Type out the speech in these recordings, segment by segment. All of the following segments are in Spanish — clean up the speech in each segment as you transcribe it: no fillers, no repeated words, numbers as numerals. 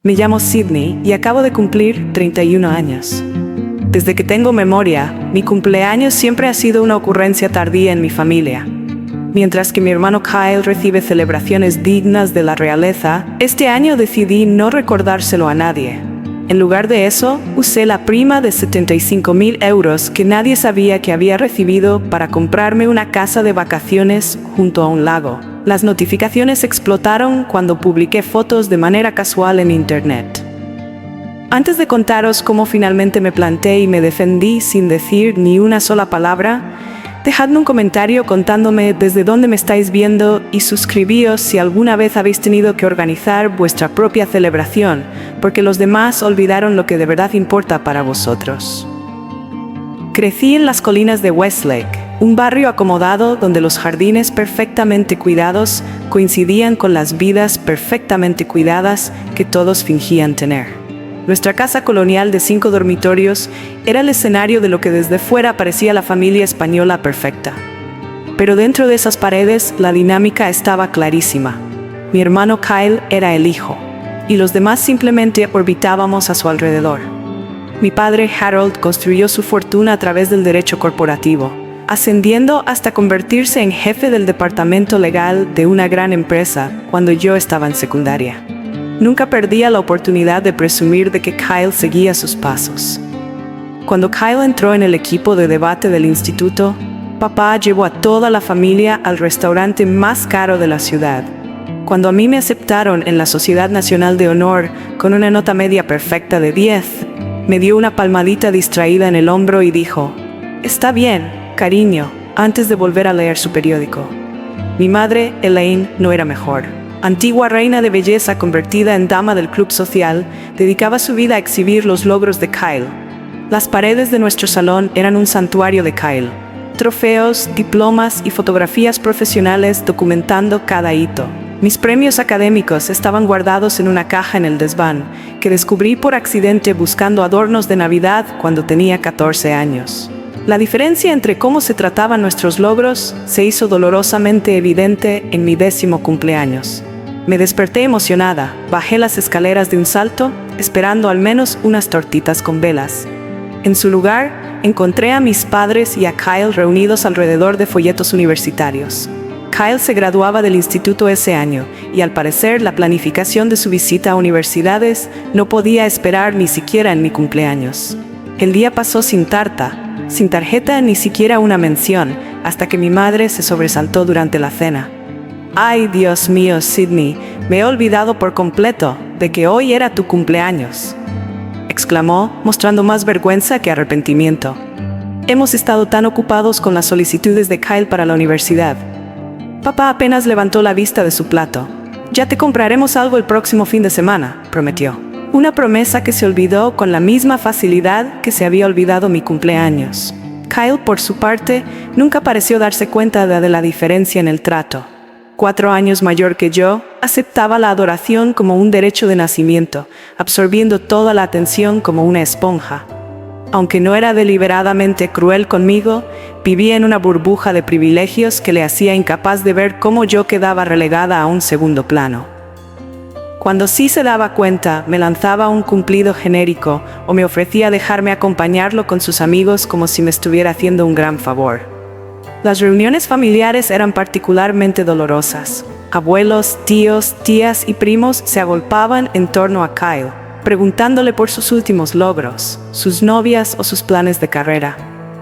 Me llamo Sydney y acabo de cumplir 31 años. Desde que tengo memoria, mi cumpleaños siempre ha sido una ocurrencia tardía en mi familia. Mientras que mi hermano Kyle recibe celebraciones dignas de la realeza, este año decidí no recordárselo a nadie. En lugar de eso, usé la prima de 75.000 euros que nadie sabía que había recibido para comprarme una casa de vacaciones junto a un lago. Las notificaciones explotaron cuando publiqué fotos de manera casual en internet. Antes de contaros cómo finalmente me planté y me defendí sin decir ni una sola palabra, dejadme un comentario contándome desde dónde me estáis viendo y suscribíos si alguna vez habéis tenido que organizar vuestra propia celebración, porque los demás olvidaron lo que de verdad importa para vosotros. Crecí en las colinas de Westlake, un barrio acomodado donde los jardines perfectamente cuidados coincidían con las vidas perfectamente cuidadas que todos fingían tener. Nuestra casa colonial de 5 dormitorios era el escenario de lo que desde fuera parecía la familia española perfecta. Pero dentro de esas paredes la dinámica estaba clarísima. Mi hermano Kyle era el hijo, y los demás simplemente orbitábamos a su alrededor. Mi padre Harold construyó su fortuna a través del derecho corporativo, ascendiendo hasta convertirse en jefe del departamento legal de una gran empresa cuando yo estaba en secundaria. Nunca perdía la oportunidad de presumir de que Kyle seguía sus pasos. Cuando Kyle entró en el equipo de debate del instituto, papá llevó a toda la familia al restaurante más caro de la ciudad. Cuando a mí me aceptaron en la Sociedad Nacional de Honor con una nota media perfecta de 10, me dio una palmadita distraída en el hombro y dijo: «Está bien, cariño», antes de volver a leer su periódico. Mi madre, Elaine, no era mejor. Antigua reina de belleza convertida en dama del club social, dedicaba su vida a exhibir los logros de Kyle. Las paredes de nuestro salón eran un santuario de Kyle. Trofeos, diplomas y fotografías profesionales documentando cada hito. Mis premios académicos estaban guardados en una caja en el desván, que descubrí por accidente buscando adornos de Navidad cuando tenía 14 años. La diferencia entre cómo se trataban nuestros logros se hizo dolorosamente evidente en mi 10º cumpleaños. Me desperté emocionada, bajé las escaleras de un salto, esperando al menos unas tortitas con velas. En su lugar, encontré a mis padres y a Kyle reunidos alrededor de folletos universitarios. Kyle se graduaba del instituto ese año, y al parecer la planificación de su visita a universidades no podía esperar ni siquiera en mi cumpleaños. El día pasó sin tarjeta ni siquiera una mención, hasta que mi madre se sobresaltó durante la cena. «Ay, Dios mío, Sydney, me he olvidado por completo de que hoy era tu cumpleaños», exclamó, mostrando más vergüenza que arrepentimiento. «Hemos estado tan ocupados con las solicitudes de Kyle para la universidad». Papá apenas levantó la vista de su plato. «Ya te compraremos algo el próximo fin de semana», prometió. Una promesa que se olvidó con la misma facilidad que se había olvidado mi cumpleaños. Kyle, por su parte, nunca pareció darse cuenta de la diferencia en el trato. 4 años mayor que yo, aceptaba la adoración como un derecho de nacimiento, absorbiendo toda la atención como una esponja. Aunque no era deliberadamente cruel conmigo, vivía en una burbuja de privilegios que le hacía incapaz de ver cómo yo quedaba relegada a un segundo plano. Cuando sí se daba cuenta, me lanzaba un cumplido genérico o me ofrecía dejarme acompañarlo con sus amigos como si me estuviera haciendo un gran favor. Las reuniones familiares eran particularmente dolorosas. Abuelos, tíos, tías y primos se agolpaban en torno a Kyle, preguntándole por sus últimos logros, sus novias o sus planes de carrera.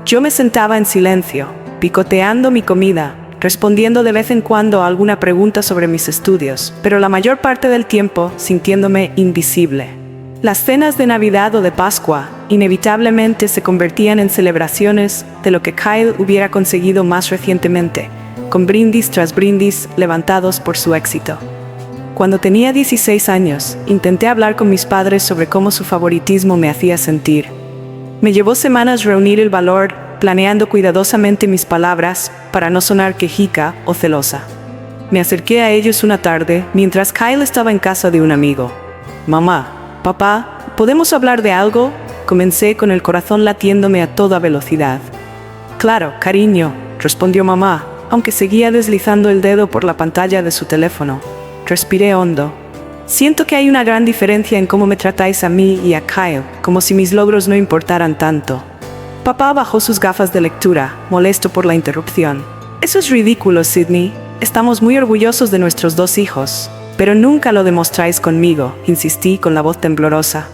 Yo me sentaba en silencio, picoteando mi comida, respondiendo de vez en cuando a alguna pregunta sobre mis estudios, pero la mayor parte del tiempo sintiéndome invisible. Las cenas de Navidad o de Pascua inevitablemente se convertían en celebraciones de lo que Kyle hubiera conseguido más recientemente, con brindis tras brindis levantados por su éxito. Cuando tenía 16 años, intenté hablar con mis padres sobre cómo su favoritismo me hacía sentir. Me llevó semanas reunir el valor, planeando cuidadosamente mis palabras para no sonar quejica o celosa. Me acerqué a ellos una tarde mientras Kyle estaba en casa de un amigo. «Mamá, papá, ¿podemos hablar de algo?», comencé con el corazón latiéndome a toda velocidad. «Claro, cariño», respondió mamá, aunque seguía deslizando el dedo por la pantalla de su teléfono. Respiré hondo. Siento que hay una gran diferencia en cómo me tratáis a mí y a Kyle, como si mis logros no importaran tanto. Papá bajó sus gafas de lectura, molesto por la interrupción. Eso es ridículo, Sydney. Estamos muy orgullosos de nuestros 2 hijos, pero nunca lo demostráis conmigo, insistí con la voz temblorosa.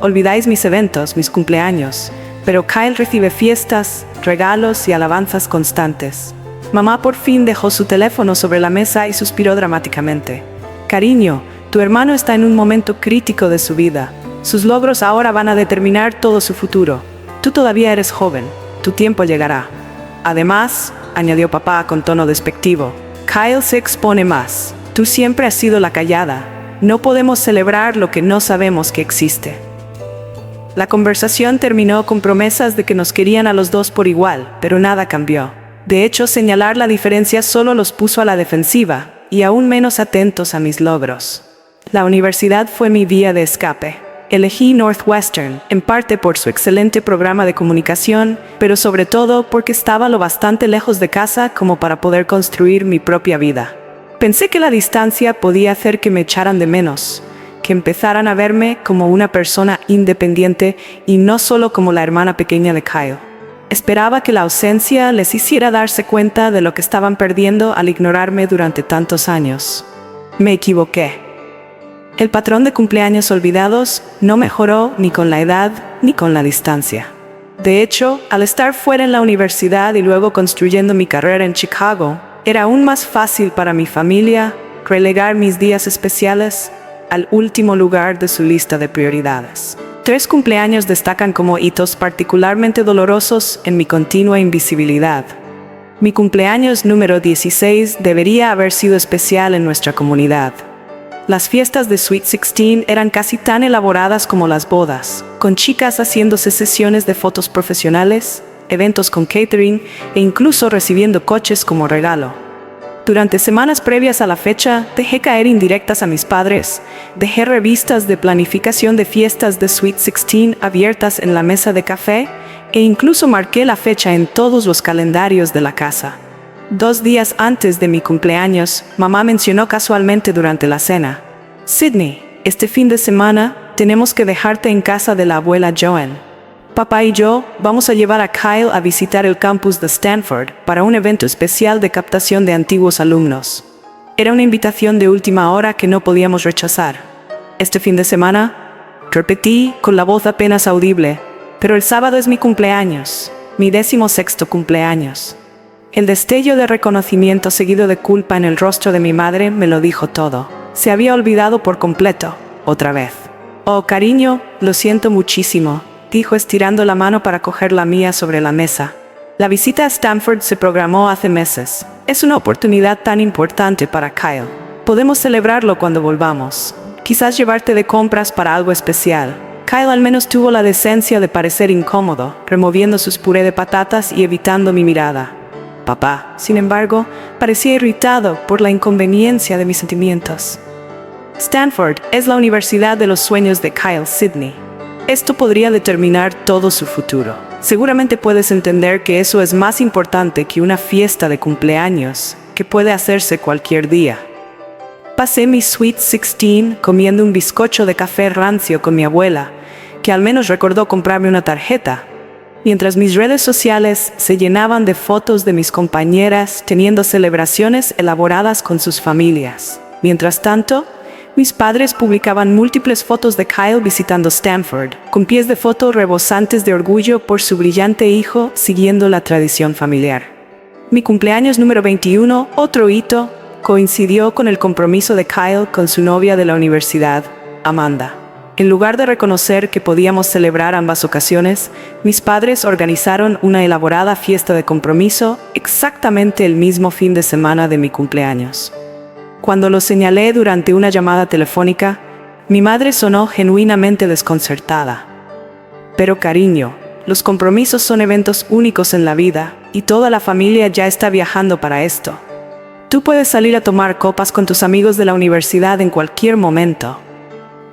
Olvidáis mis eventos, mis cumpleaños, pero Kyle recibe fiestas, regalos y alabanzas constantes. Mamá por fin dejó su teléfono sobre la mesa y suspiró dramáticamente. Cariño, tu hermano está en un momento crítico de su vida. Sus logros ahora van a determinar todo su futuro. Tú todavía eres joven. Tu tiempo llegará. Además, añadió papá con tono despectivo, Kyle se expone más. Tú siempre has sido la callada. No podemos celebrar lo que no sabemos que existe. La conversación terminó con promesas de que nos querían a los 2 por igual, pero nada cambió. De hecho, señalar la diferencia solo los puso a la defensiva y aún menos atentos a mis logros. La universidad fue mi vía de escape. Elegí Northwestern, en parte por su excelente programa de comunicación, pero sobre todo porque estaba lo bastante lejos de casa como para poder construir mi propia vida. Pensé que la distancia podía hacer que me echaran de menos, que empezaran a verme como una persona independiente y no solo como la hermana pequeña de Kyle. Esperaba que la ausencia les hiciera darse cuenta de lo que estaban perdiendo al ignorarme durante tantos años. Me equivoqué. El patrón de cumpleaños olvidados no mejoró ni con la edad ni con la distancia. De hecho, al estar fuera en la universidad y luego construyendo mi carrera en Chicago, era aún más fácil para mi familia relegar mis días especiales al último lugar de su lista de prioridades. 3 cumpleaños destacan como hitos particularmente dolorosos en mi continua invisibilidad. Mi cumpleaños número 16 debería haber sido especial en nuestra comunidad. Las fiestas de Sweet 16 eran casi tan elaboradas como las bodas, con chicas haciéndose sesiones de fotos profesionales, eventos con catering e incluso recibiendo coches como regalo. Durante semanas previas a la fecha, dejé caer indirectas a mis padres, dejé revistas de planificación de fiestas de Sweet 16 abiertas en la mesa de café e incluso marqué la fecha en todos los calendarios de la casa. 2 días antes de mi cumpleaños, mamá mencionó casualmente durante la cena: Sydney, este fin de semana tenemos que dejarte en casa de la abuela Joan. Papá y yo vamos a llevar a Kyle a visitar el campus de Stanford para un evento especial de captación de antiguos alumnos. Era una invitación de última hora que no podíamos rechazar. Este fin de semana, repetí con la voz apenas audible, pero el sábado es mi cumpleaños, mi 16º cumpleaños. El destello de reconocimiento seguido de culpa en el rostro de mi madre me lo dijo todo. Se había olvidado por completo, otra vez. Oh, cariño, lo siento muchísimo, dijo estirando la mano para coger la mía sobre la mesa. La visita a Stanford se programó hace meses. Es una oportunidad tan importante para Kyle. Podemos celebrarlo cuando volvamos. Quizás llevarte de compras para algo especial. Kyle al menos tuvo la decencia de parecer incómodo, removiendo sus puré de patatas y evitando mi mirada. Papá, sin embargo, parecía irritado por la inconveniencia de mis sentimientos. Stanford es la universidad de los sueños de Kyle Sydney. Esto podría determinar todo su futuro. Seguramente puedes entender que eso es más importante que una fiesta de cumpleaños, que puede hacerse cualquier día. Pasé mi Sweet 16 comiendo un bizcocho de café rancio con mi abuela, que al menos recordó comprarme una tarjeta, mientras mis redes sociales se llenaban de fotos de mis compañeras teniendo celebraciones elaboradas con sus familias. Mientras tanto, mis padres publicaban múltiples fotos de Kyle visitando Stanford, con pies de foto rebosantes de orgullo por su brillante hijo siguiendo la tradición familiar. Mi cumpleaños número 21, otro hito, coincidió con el compromiso de Kyle con su novia de la universidad, Amanda. En lugar de reconocer que podíamos celebrar ambas ocasiones, mis padres organizaron una elaborada fiesta de compromiso exactamente el mismo fin de semana de mi cumpleaños. Cuando lo señalé durante una llamada telefónica, mi madre sonó genuinamente desconcertada. Pero cariño, los compromisos son eventos únicos en la vida y toda la familia ya está viajando para esto. Tú puedes salir a tomar copas con tus amigos de la universidad en cualquier momento.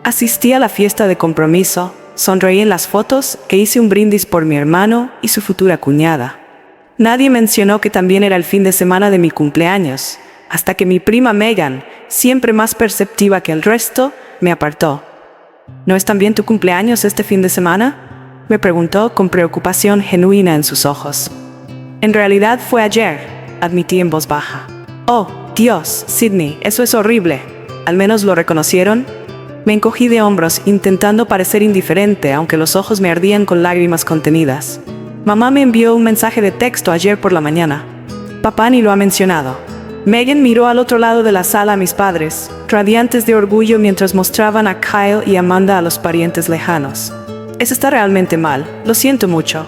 Asistí a la fiesta de compromiso, sonreí en las fotos e hice un brindis por mi hermano y su futura cuñada. Nadie mencionó que también era el fin de semana de mi cumpleaños, hasta que mi prima Megan, siempre más perceptiva que el resto, me apartó. ¿No es también tu cumpleaños este fin de semana?, me preguntó con preocupación genuina en sus ojos. En realidad fue ayer, admití en voz baja. Oh, Dios, Sydney, eso es horrible. ¿Al menos lo reconocieron? Me encogí de hombros, intentando parecer indiferente, aunque los ojos me ardían con lágrimas contenidas. Mamá me envió un mensaje de texto ayer por la mañana. Papá ni lo ha mencionado. Megan miró al otro lado de la sala a mis padres, radiantes de orgullo mientras mostraban a Kyle y Amanda a los parientes lejanos. Eso está realmente mal, lo siento mucho.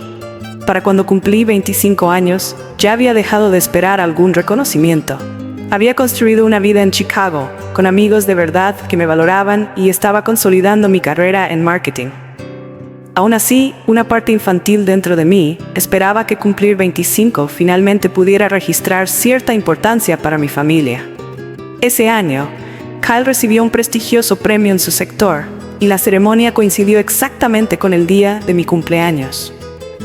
Para cuando cumplí 25 años, ya había dejado de esperar algún reconocimiento. Había construido una vida en Chicago, con amigos de verdad que me valoraban y estaba consolidando mi carrera en marketing. Aún así, una parte infantil dentro de mí esperaba que cumplir 25 finalmente pudiera registrar cierta importancia para mi familia. Ese año, Kyle recibió un prestigioso premio en su sector, y la ceremonia coincidió exactamente con el día de mi cumpleaños.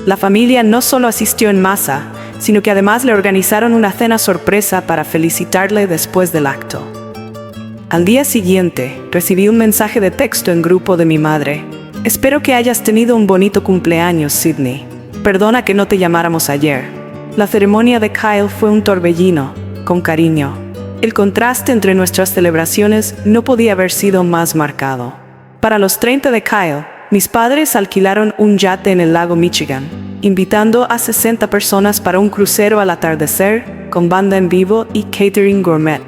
La familia no solo asistió en masa, sino que además le organizaron una cena sorpresa para felicitarle después del acto. Al día siguiente, recibí un mensaje de texto en grupo de mi madre. Espero que hayas tenido un bonito cumpleaños, Sydney. Perdona que no te llamáramos ayer. La ceremonia de Kyle fue un torbellino, con cariño. El contraste entre nuestras celebraciones no podía haber sido más marcado. Para los 30 de Kyle, mis padres alquilaron un yate en el lago Michigan, invitando a 60 personas para un crucero al atardecer, con banda en vivo y catering gourmet.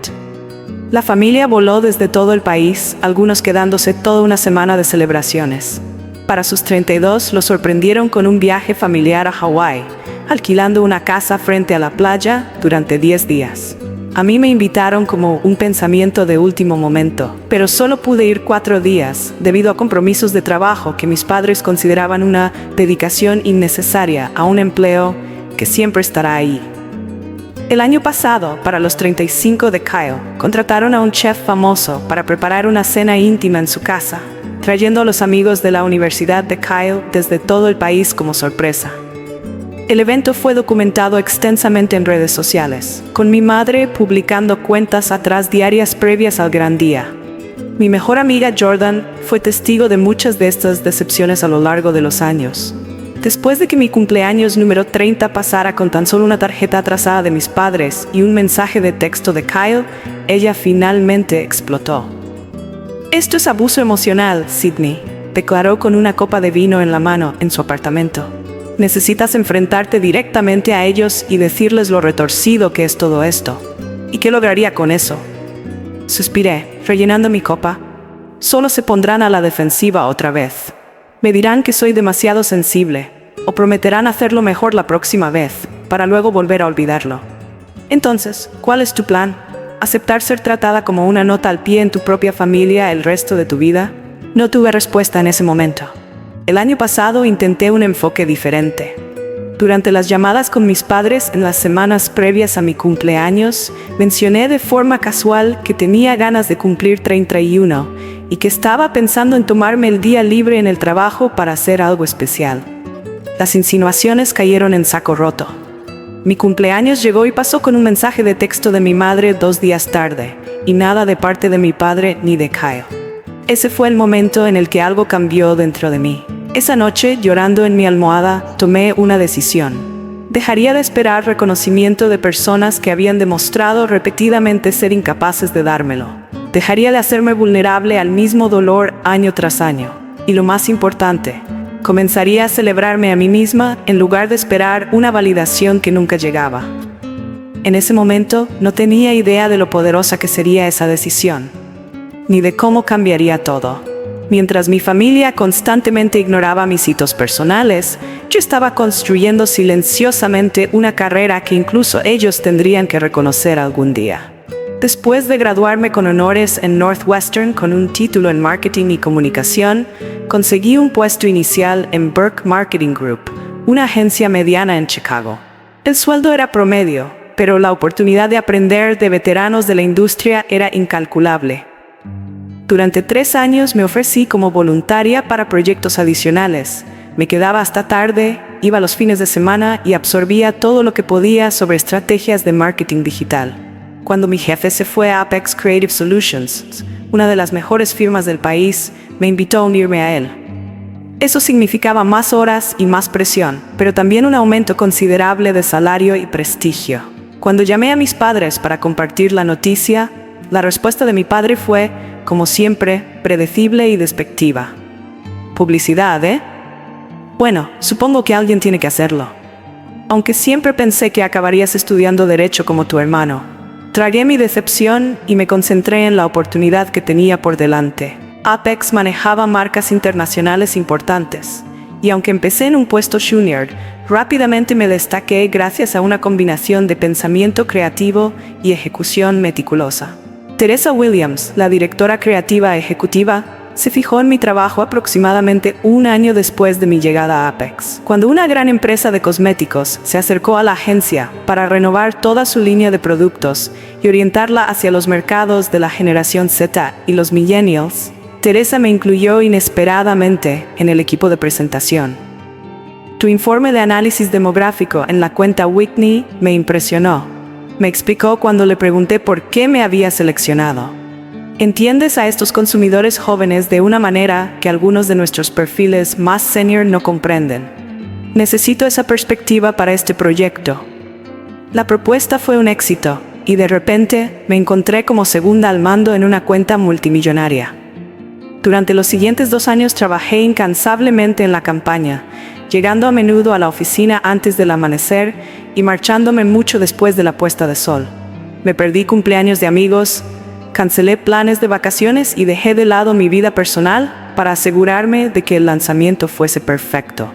La familia voló desde todo el país, algunos quedándose toda una semana de celebraciones. Para sus 32 lo sorprendieron con un viaje familiar a Hawái, alquilando una casa frente a la playa durante 10 días. A mí me invitaron como un pensamiento de último momento, pero solo pude ir 4 días debido a compromisos de trabajo que mis padres consideraban una dedicación innecesaria a un empleo que siempre estará ahí. El año pasado, para los 35 de Kyle, contrataron a un chef famoso para preparar una cena íntima en su casa, trayendo a los amigos de la Universidad de Kyle desde todo el país como sorpresa. El evento fue documentado extensamente en redes sociales, con mi madre publicando cuentas atrás diarias previas al gran día. Mi mejor amiga Jordan fue testigo de muchas de estas decepciones a lo largo de los años. Después de que mi cumpleaños número 30 pasara con tan solo una tarjeta atrasada de mis padres y un mensaje de texto de Kyle, ella finalmente explotó. Esto es abuso emocional, Sydney, declaró con una copa de vino en la mano en su apartamento. Necesitas enfrentarte directamente a ellos y decirles lo retorcido que es todo esto. ¿Y qué lograría con eso? Suspiré, rellenando mi copa. Solo se pondrán a la defensiva otra vez. Me dirán que soy demasiado sensible, o prometerán hacerlo mejor la próxima vez, para luego volver a olvidarlo. Entonces, ¿cuál es tu plan? ¿Aceptar ser tratada como una nota al pie en tu propia familia el resto de tu vida? No tuve respuesta en ese momento. El año pasado intenté un enfoque diferente. Durante las llamadas con mis padres en las semanas previas a mi cumpleaños, mencioné de forma casual que tenía ganas de cumplir 31 y que estaba pensando en tomarme el día libre en el trabajo para hacer algo especial. Las insinuaciones cayeron en saco roto. Mi cumpleaños llegó y pasó con un mensaje de texto de mi madre 2 días tarde, y nada de parte de mi padre ni de Kyle. Ese fue el momento en el que algo cambió dentro de mí. Esa noche, llorando en mi almohada, tomé una decisión. Dejaría de esperar reconocimiento de personas que habían demostrado repetidamente ser incapaces de dármelo. Dejaría de hacerme vulnerable al mismo dolor año tras año. Y lo más importante, comenzaría a celebrarme a mí misma en lugar de esperar una validación que nunca llegaba. En ese momento, no tenía idea de lo poderosa que sería esa decisión, ni de cómo cambiaría todo. Mientras mi familia constantemente ignoraba mis hitos personales, yo estaba construyendo silenciosamente una carrera que incluso ellos tendrían que reconocer algún día. Después de graduarme con honores en Northwestern con un título en marketing y comunicación, conseguí un puesto inicial en Burke Marketing Group, una agencia mediana en Chicago. El sueldo era promedio, pero la oportunidad de aprender de veteranos de la industria era incalculable. Durante 3 años me ofrecí como voluntaria para proyectos adicionales. Me quedaba hasta tarde, iba los fines de semana y absorbía todo lo que podía sobre estrategias de marketing digital. Cuando mi jefe se fue a Apex Creative Solutions, una de las mejores firmas del país, me invitó a unirme a él. Eso significaba más horas y más presión, pero también un aumento considerable de salario y prestigio. Cuando llamé a mis padres para compartir la noticia, la respuesta de mi padre fue, como siempre, predecible y despectiva. ¿Publicidad, eh? Bueno, supongo que alguien tiene que hacerlo. Aunque siempre pensé que acabarías estudiando Derecho como tu hermano. Tragué mi decepción y me concentré en la oportunidad que tenía por delante. Apex manejaba marcas internacionales importantes, y aunque empecé en un puesto junior, rápidamente me destaqué gracias a una combinación de pensamiento creativo y ejecución meticulosa. Teresa Williams, la directora creativa ejecutiva, se fijó en mi trabajo aproximadamente un año después de mi llegada a Apex, cuando una gran empresa de cosméticos se acercó a la agencia para renovar toda su línea de productos y orientarla hacia los mercados de la generación Z y los millennials. Teresa me incluyó inesperadamente en el equipo de presentación. Tu informe de análisis demográfico en la cuenta Whitney me impresionó. Me explicó cuando le pregunté por qué me había seleccionado. Entiendes a estos consumidores jóvenes de una manera que algunos de nuestros perfiles más senior no comprenden. Necesito esa perspectiva para este proyecto. La propuesta fue un éxito y de repente me encontré como segunda al mando en una cuenta multimillonaria. Durante los siguientes 2 años trabajé incansablemente en la campaña, llegando a menudo a la oficina antes del amanecer y marchándome mucho después de la puesta de sol. Me perdí cumpleaños de amigos, cancelé planes de vacaciones y dejé de lado mi vida personal para asegurarme de que el lanzamiento fuese perfecto.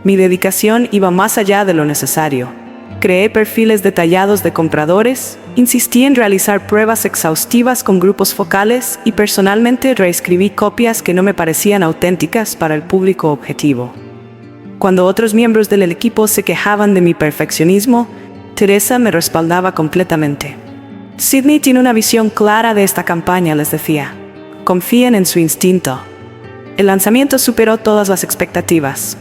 Mi dedicación iba más allá de lo necesario. Creé perfiles detallados de compradores, insistí en realizar pruebas exhaustivas con grupos focales y personalmente reescribí copias que no me parecían auténticas para el público objetivo. Cuando otros miembros del equipo se quejaban de mi perfeccionismo, Teresa me respaldaba completamente. Sydney tiene una visión clara de esta campaña, les decía. Confíen en su instinto. El lanzamiento superó todas las expectativas.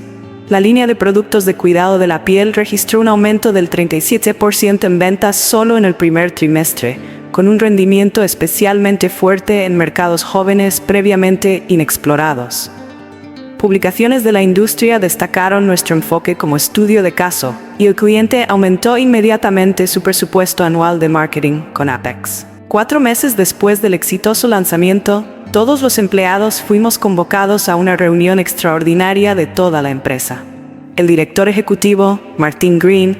La línea de productos de cuidado de la piel registró un aumento del 37% en ventas solo en el primer trimestre, con un rendimiento especialmente fuerte en mercados jóvenes previamente inexplorados. Publicaciones de la industria destacaron nuestro enfoque como estudio de caso, y el cliente aumentó inmediatamente su presupuesto anual de marketing con Apex. 4 meses después del exitoso lanzamiento, todos los empleados fuimos convocados a una reunión extraordinaria de toda la empresa. El director ejecutivo, Martin Green,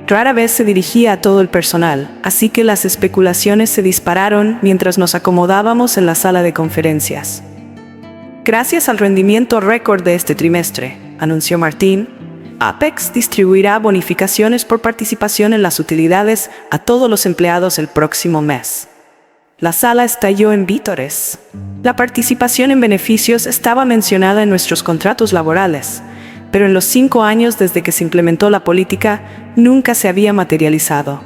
rara vez se dirigía a todo el personal, así que las especulaciones se dispararon mientras nos acomodábamos en la sala de conferencias. Gracias al rendimiento récord de este trimestre, anunció Martin, Apex distribuirá bonificaciones por participación en las utilidades a todos los empleados el próximo mes. La sala estalló en vítores. La participación en beneficios estaba mencionada en nuestros contratos laborales, pero en los 5 años desde que se implementó la política, nunca se había materializado.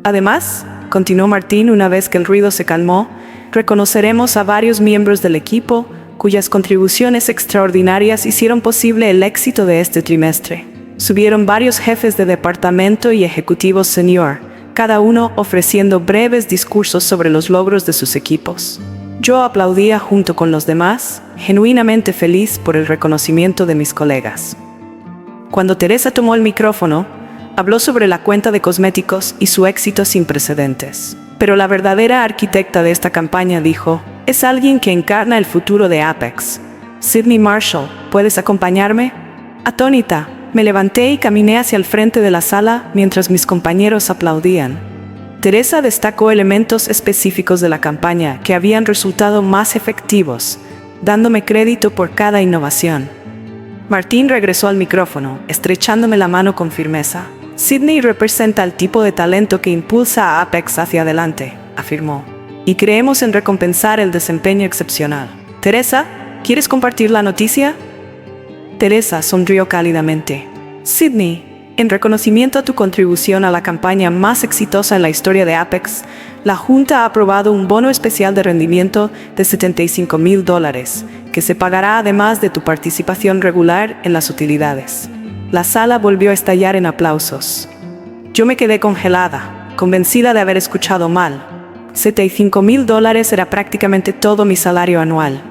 Además, continuó Martin una vez que el ruido se calmó, reconoceremos a varios miembros del equipo cuyas contribuciones extraordinarias hicieron posible el éxito de este trimestre. Subieron varios jefes de departamento y ejecutivos senior, cada uno ofreciendo breves discursos sobre los logros de sus equipos. Yo aplaudía junto con los demás, genuinamente feliz por el reconocimiento de mis colegas. Cuando Teresa tomó el micrófono, habló sobre la cuenta de cosméticos y su éxito sin precedentes. Pero la verdadera arquitecta de esta campaña dijo, es alguien que encarna el futuro de Apex. Sydney Marshall, ¿puedes acompañarme? Atónita, me levanté y caminé hacia el frente de la sala mientras mis compañeros aplaudían. Teresa destacó elementos específicos de la campaña que habían resultado más efectivos, dándome crédito por cada innovación. Martin regresó al micrófono, estrechándome la mano con firmeza. Sydney representa el tipo de talento que impulsa a Apex hacia adelante, afirmó. Y creemos en recompensar el desempeño excepcional. Teresa, ¿quieres compartir la noticia? Teresa sonrió cálidamente. Sydney, en reconocimiento a tu contribución a la campaña más exitosa en la historia de Apex, la Junta ha aprobado un bono especial de rendimiento de $75,000, que se pagará además de tu participación regular en las utilidades. La sala volvió a estallar en aplausos. Yo me quedé congelada. convencida de haber escuchado mal. $75,000 era prácticamente todo mi salario anual.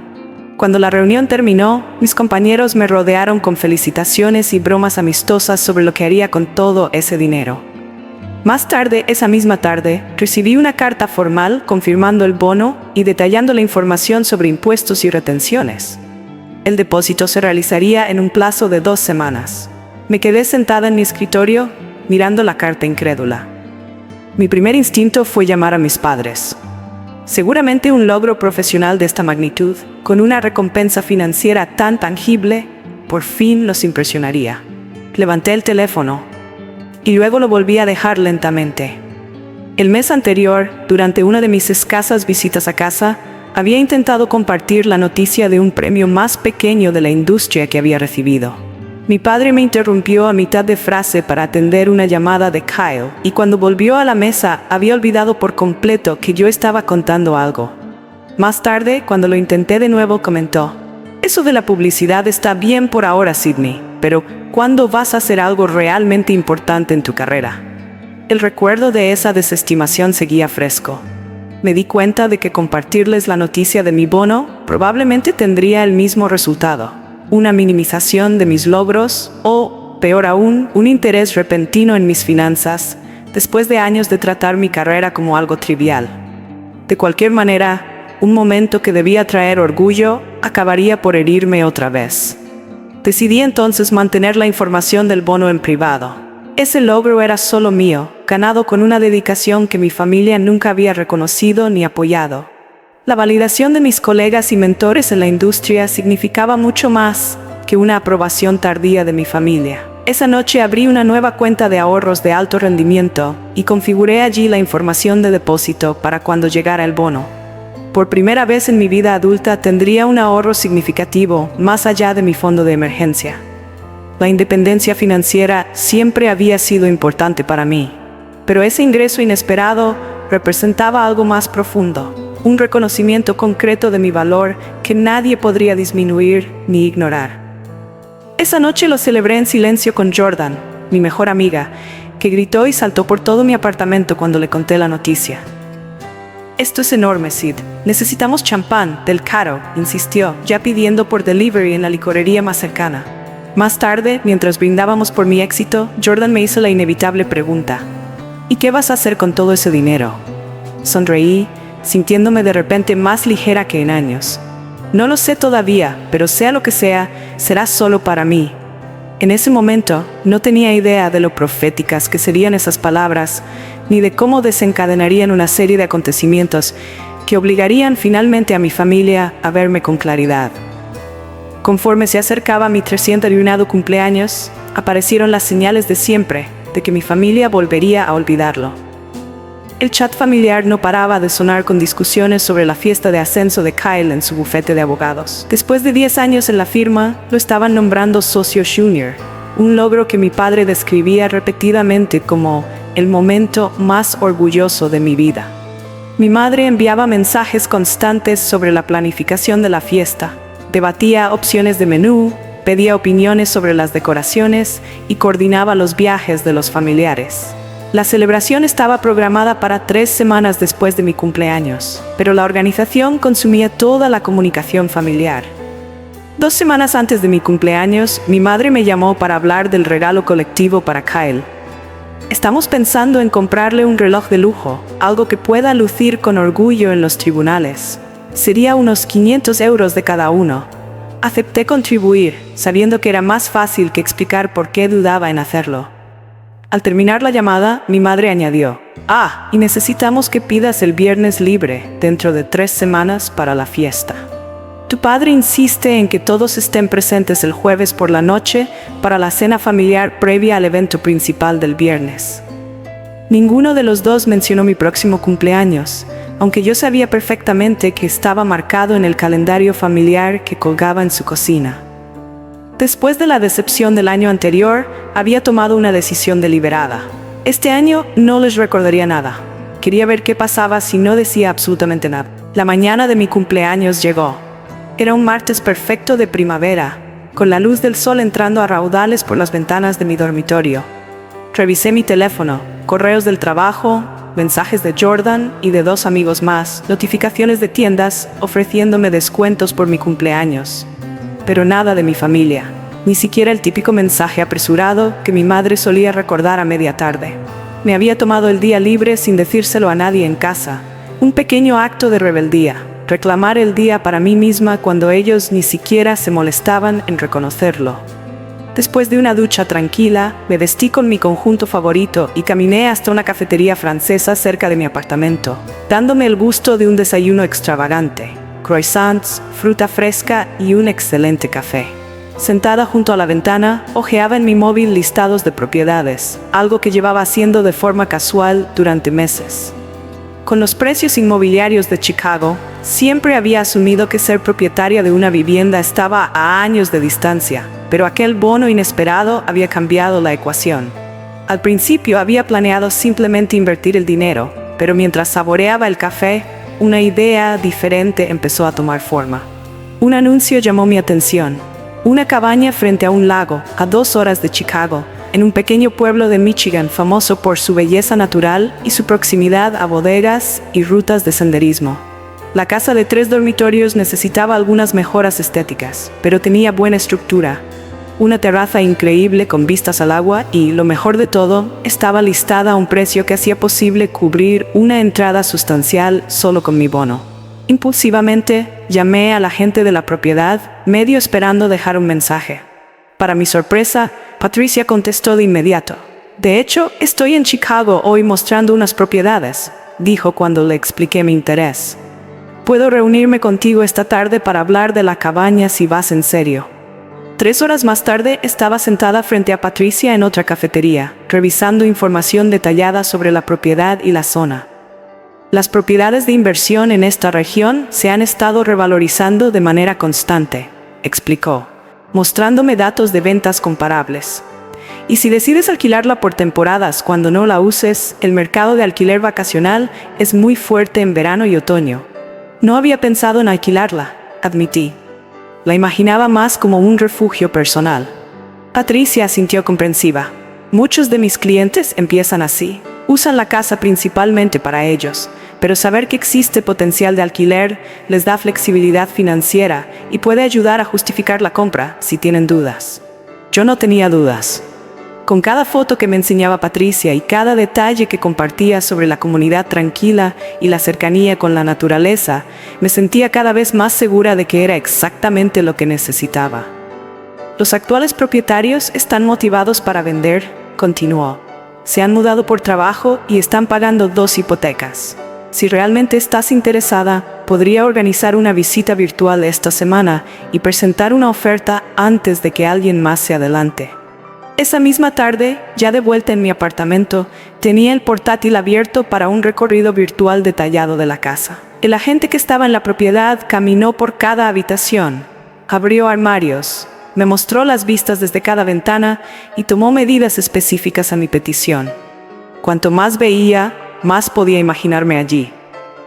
Cuando la reunión terminó, mis compañeros me rodearon con felicitaciones y bromas amistosas sobre lo que haría con todo ese dinero. Más tarde, esa misma tarde, recibí una carta formal confirmando el bono y detallando la información sobre impuestos y retenciones. El depósito se realizaría en un plazo de 2 semanas. Me quedé sentada en mi escritorio, mirando la carta incrédula. Mi primer instinto fue llamar a mis padres. Seguramente un logro profesional de esta magnitud, con una recompensa financiera tan tangible, por fin los impresionaría. Levanté el teléfono y luego lo volví a dejar lentamente. El mes anterior, durante una de mis escasas visitas a casa, había intentado compartir la noticia de un premio más pequeño de la industria que había recibido. Mi padre me interrumpió a mitad de frase para atender una llamada de Kyle, y cuando volvió a la mesa había olvidado por completo que yo estaba contando algo. Más tarde, cuando lo intenté de nuevo, comentó: «Eso de la publicidad está bien por ahora, Sidney, pero ¿cuándo vas a hacer algo realmente importante en tu carrera?». El recuerdo de esa desestimación seguía fresco. Me di cuenta de que compartirles la noticia de mi bono probablemente tendría el mismo resultado: una minimización de mis logros o, peor aún, un interés repentino en mis finanzas, después de años de tratar mi carrera como algo trivial. De cualquier manera, un momento que debía traer orgullo acabaría por herirme otra vez. Decidí entonces mantener la información del bono en privado. Ese logro era solo mío, ganado con una dedicación que mi familia nunca había reconocido ni apoyado. La validación de mis colegas y mentores en la industria significaba mucho más que una aprobación tardía de mi familia. Esa noche abrí una nueva cuenta de ahorros de alto rendimiento y configuré allí la información de depósito para cuando llegara el bono. Por primera vez en mi vida adulta tendría un ahorro significativo más allá de mi fondo de emergencia. La independencia financiera siempre había sido importante para mí, pero ese ingreso inesperado representaba algo más profundo. Un reconocimiento concreto de mi valor que nadie podría disminuir ni ignorar. Esa noche lo celebré en silencio con Jordan, mi mejor amiga, que gritó y saltó por todo mi apartamento cuando le conté la noticia. «Esto es enorme, Sid. Necesitamos champán, del caro», insistió, ya pidiendo por delivery en la licorería más cercana. Más tarde, mientras brindábamos por mi éxito, Jordan me hizo la inevitable pregunta: «¿Y qué vas a hacer con todo ese dinero?». Sonreí, sintiéndome de repente más ligera que en años. «No lo sé todavía, pero sea lo que sea, será solo para mí». En ese momento, no tenía idea de lo proféticas que serían esas palabras, ni de cómo desencadenarían una serie de acontecimientos que obligarían finalmente a mi familia a verme con claridad. Conforme se acercaba mi 301º cumpleaños, aparecieron las señales de siempre de que mi familia volvería a olvidarlo. El chat familiar no paraba de sonar con discusiones sobre la fiesta de ascenso de Kyle en su bufete de abogados. Después de 10 años en la firma, lo estaban nombrando socio junior, un logro que mi padre describía repetidamente como el momento más orgulloso de mi vida. Mi madre enviaba mensajes constantes sobre la planificación de la fiesta, debatía opciones de menú, pedía opiniones sobre las decoraciones y coordinaba los viajes de los familiares. La celebración estaba programada para 3 semanas después de mi cumpleaños, pero la organización consumía toda la comunicación familiar. 2 semanas antes de mi cumpleaños, mi madre me llamó para hablar del regalo colectivo para Kyle. «Estamos pensando en comprarle un reloj de lujo, algo que pueda lucir con orgullo en los tribunales. Sería unos 500 euros de cada uno». Acepté contribuir, sabiendo que era más fácil que explicar por qué dudaba en hacerlo. Al terminar la llamada, mi madre añadió: «Ah, y necesitamos que pidas el viernes libre dentro de 3 semanas para la fiesta. Tu padre insiste en que todos estén presentes el jueves por la noche para la cena familiar previa al evento principal del viernes». Ninguno de los dos mencionó mi próximo cumpleaños, aunque yo sabía perfectamente que estaba marcado en el calendario familiar que colgaba en su cocina. Después de la decepción del año anterior, había tomado una decisión deliberada. Este año no les recordaría nada. Quería ver qué pasaba si no decía absolutamente nada. La mañana de mi cumpleaños llegó. Era un martes perfecto de primavera, con la luz del sol entrando a raudales por las ventanas de mi dormitorio. Revisé mi teléfono, correos del trabajo, mensajes de Jordan y de 2 amigos más, notificaciones de tiendas ofreciéndome descuentos por mi cumpleaños. Pero nada de mi familia, ni siquiera el típico mensaje apresurado que mi madre solía recordar a media tarde. Me había tomado el día libre sin decírselo a nadie en casa, un pequeño acto de rebeldía, reclamar el día para mí misma cuando ellos ni siquiera se molestaban en reconocerlo. Después de una ducha tranquila, me vestí con mi conjunto favorito y caminé hasta una cafetería francesa cerca de mi apartamento, dándome el gusto de un desayuno extravagante, croissants, fruta fresca y un excelente café. Sentada junto a la ventana, hojeaba en mi móvil listados de propiedades, algo que llevaba haciendo de forma casual durante meses. Con los precios inmobiliarios de Chicago, siempre había asumido que ser propietaria de una vivienda estaba a años de distancia, pero aquel bono inesperado había cambiado la ecuación. Al principio había planeado simplemente invertir el dinero, pero mientras saboreaba el café, una idea diferente empezó a tomar forma. Un anuncio llamó mi atención. Una cabaña frente a un lago, a 2 horas de Chicago, en un pequeño pueblo de Michigan famoso por su belleza natural y su proximidad a bodegas y rutas de senderismo. La casa de 3 dormitorios necesitaba algunas mejoras estéticas, pero tenía buena estructura. Una terraza increíble con vistas al agua y, lo mejor de todo, estaba listada a un precio que hacía posible cubrir una entrada sustancial solo con mi bono. Impulsivamente, llamé a la gente de la propiedad, medio esperando dejar un mensaje. Para mi sorpresa, Patricia contestó de inmediato. «De hecho, estoy en Chicago hoy mostrando unas propiedades», dijo cuando le expliqué mi interés. «Puedo reunirme contigo esta tarde para hablar de la cabaña si vas en serio». 3 horas más tarde estaba sentada frente a Patricia en otra cafetería, revisando información detallada sobre la propiedad y la zona. Las propiedades de inversión en esta región se han estado revalorizando de manera constante, explicó, mostrándome datos de ventas comparables. Y si decides alquilarla por temporadas cuando no la uses, el mercado de alquiler vacacional es muy fuerte en verano y otoño. No había pensado en alquilarla, admití. La imaginaba más como un refugio personal. Patricia asintió comprensiva. Muchos de mis clientes empiezan así. Usan la casa principalmente para ellos, pero saber que existe potencial de alquiler les da flexibilidad financiera y puede ayudar a justificar la compra si tienen dudas. Yo no tenía dudas. Con cada foto que me enseñaba Patricia y cada detalle que compartía sobre la comunidad tranquila y la cercanía con la naturaleza, me sentía cada vez más segura de que era exactamente lo que necesitaba. Los actuales propietarios están motivados para vender, continuó. Se han mudado por trabajo y están pagando 2 hipotecas. Si realmente estás interesada, podría organizar una visita virtual esta semana y presentar una oferta antes de que alguien más se adelante. Esa misma tarde, ya de vuelta en mi apartamento, tenía el portátil abierto para un recorrido virtual detallado de la casa. El agente que estaba en la propiedad caminó por cada habitación, abrió armarios, me mostró las vistas desde cada ventana y tomó medidas específicas a mi petición. Cuanto más veía, más podía imaginarme allí.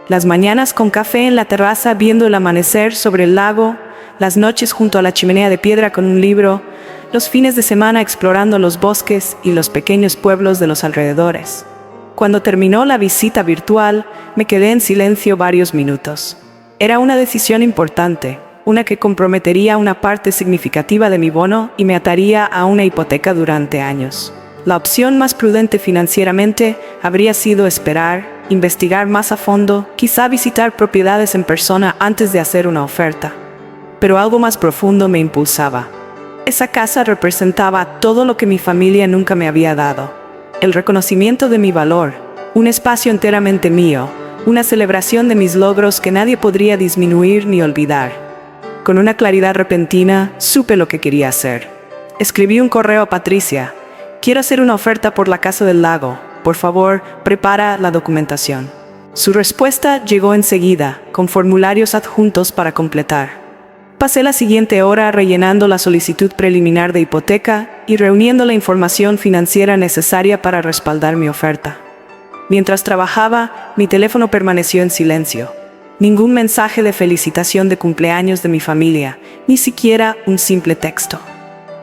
Las mañanas con café en la terraza viendo el amanecer sobre el lago, las noches junto a la chimenea de piedra con un libro, los fines de semana explorando los bosques y los pequeños pueblos de los alrededores. Cuando terminó la visita virtual, me quedé en silencio varios minutos. Era una decisión importante, una que comprometería una parte significativa de mi bono y me ataría a una hipoteca durante años. La opción más prudente financieramente habría sido esperar, investigar más a fondo, quizá visitar propiedades en persona antes de hacer una oferta. Pero algo más profundo me impulsaba. Esa casa representaba todo lo que mi familia nunca me había dado. El reconocimiento de mi valor, un espacio enteramente mío, una celebración de mis logros que nadie podría disminuir ni olvidar. Con una claridad repentina, supe lo que quería hacer. Escribí un correo a Patricia. Quiero hacer una oferta por la casa del lago. Por favor, prepara la documentación. Su respuesta llegó enseguida, con formularios adjuntos para completar. Pasé la siguiente hora rellenando la solicitud preliminar de hipoteca y reuniendo la información financiera necesaria para respaldar mi oferta. Mientras trabajaba, mi teléfono permaneció en silencio. Ningún mensaje de felicitación de cumpleaños de mi familia, ni siquiera un simple texto.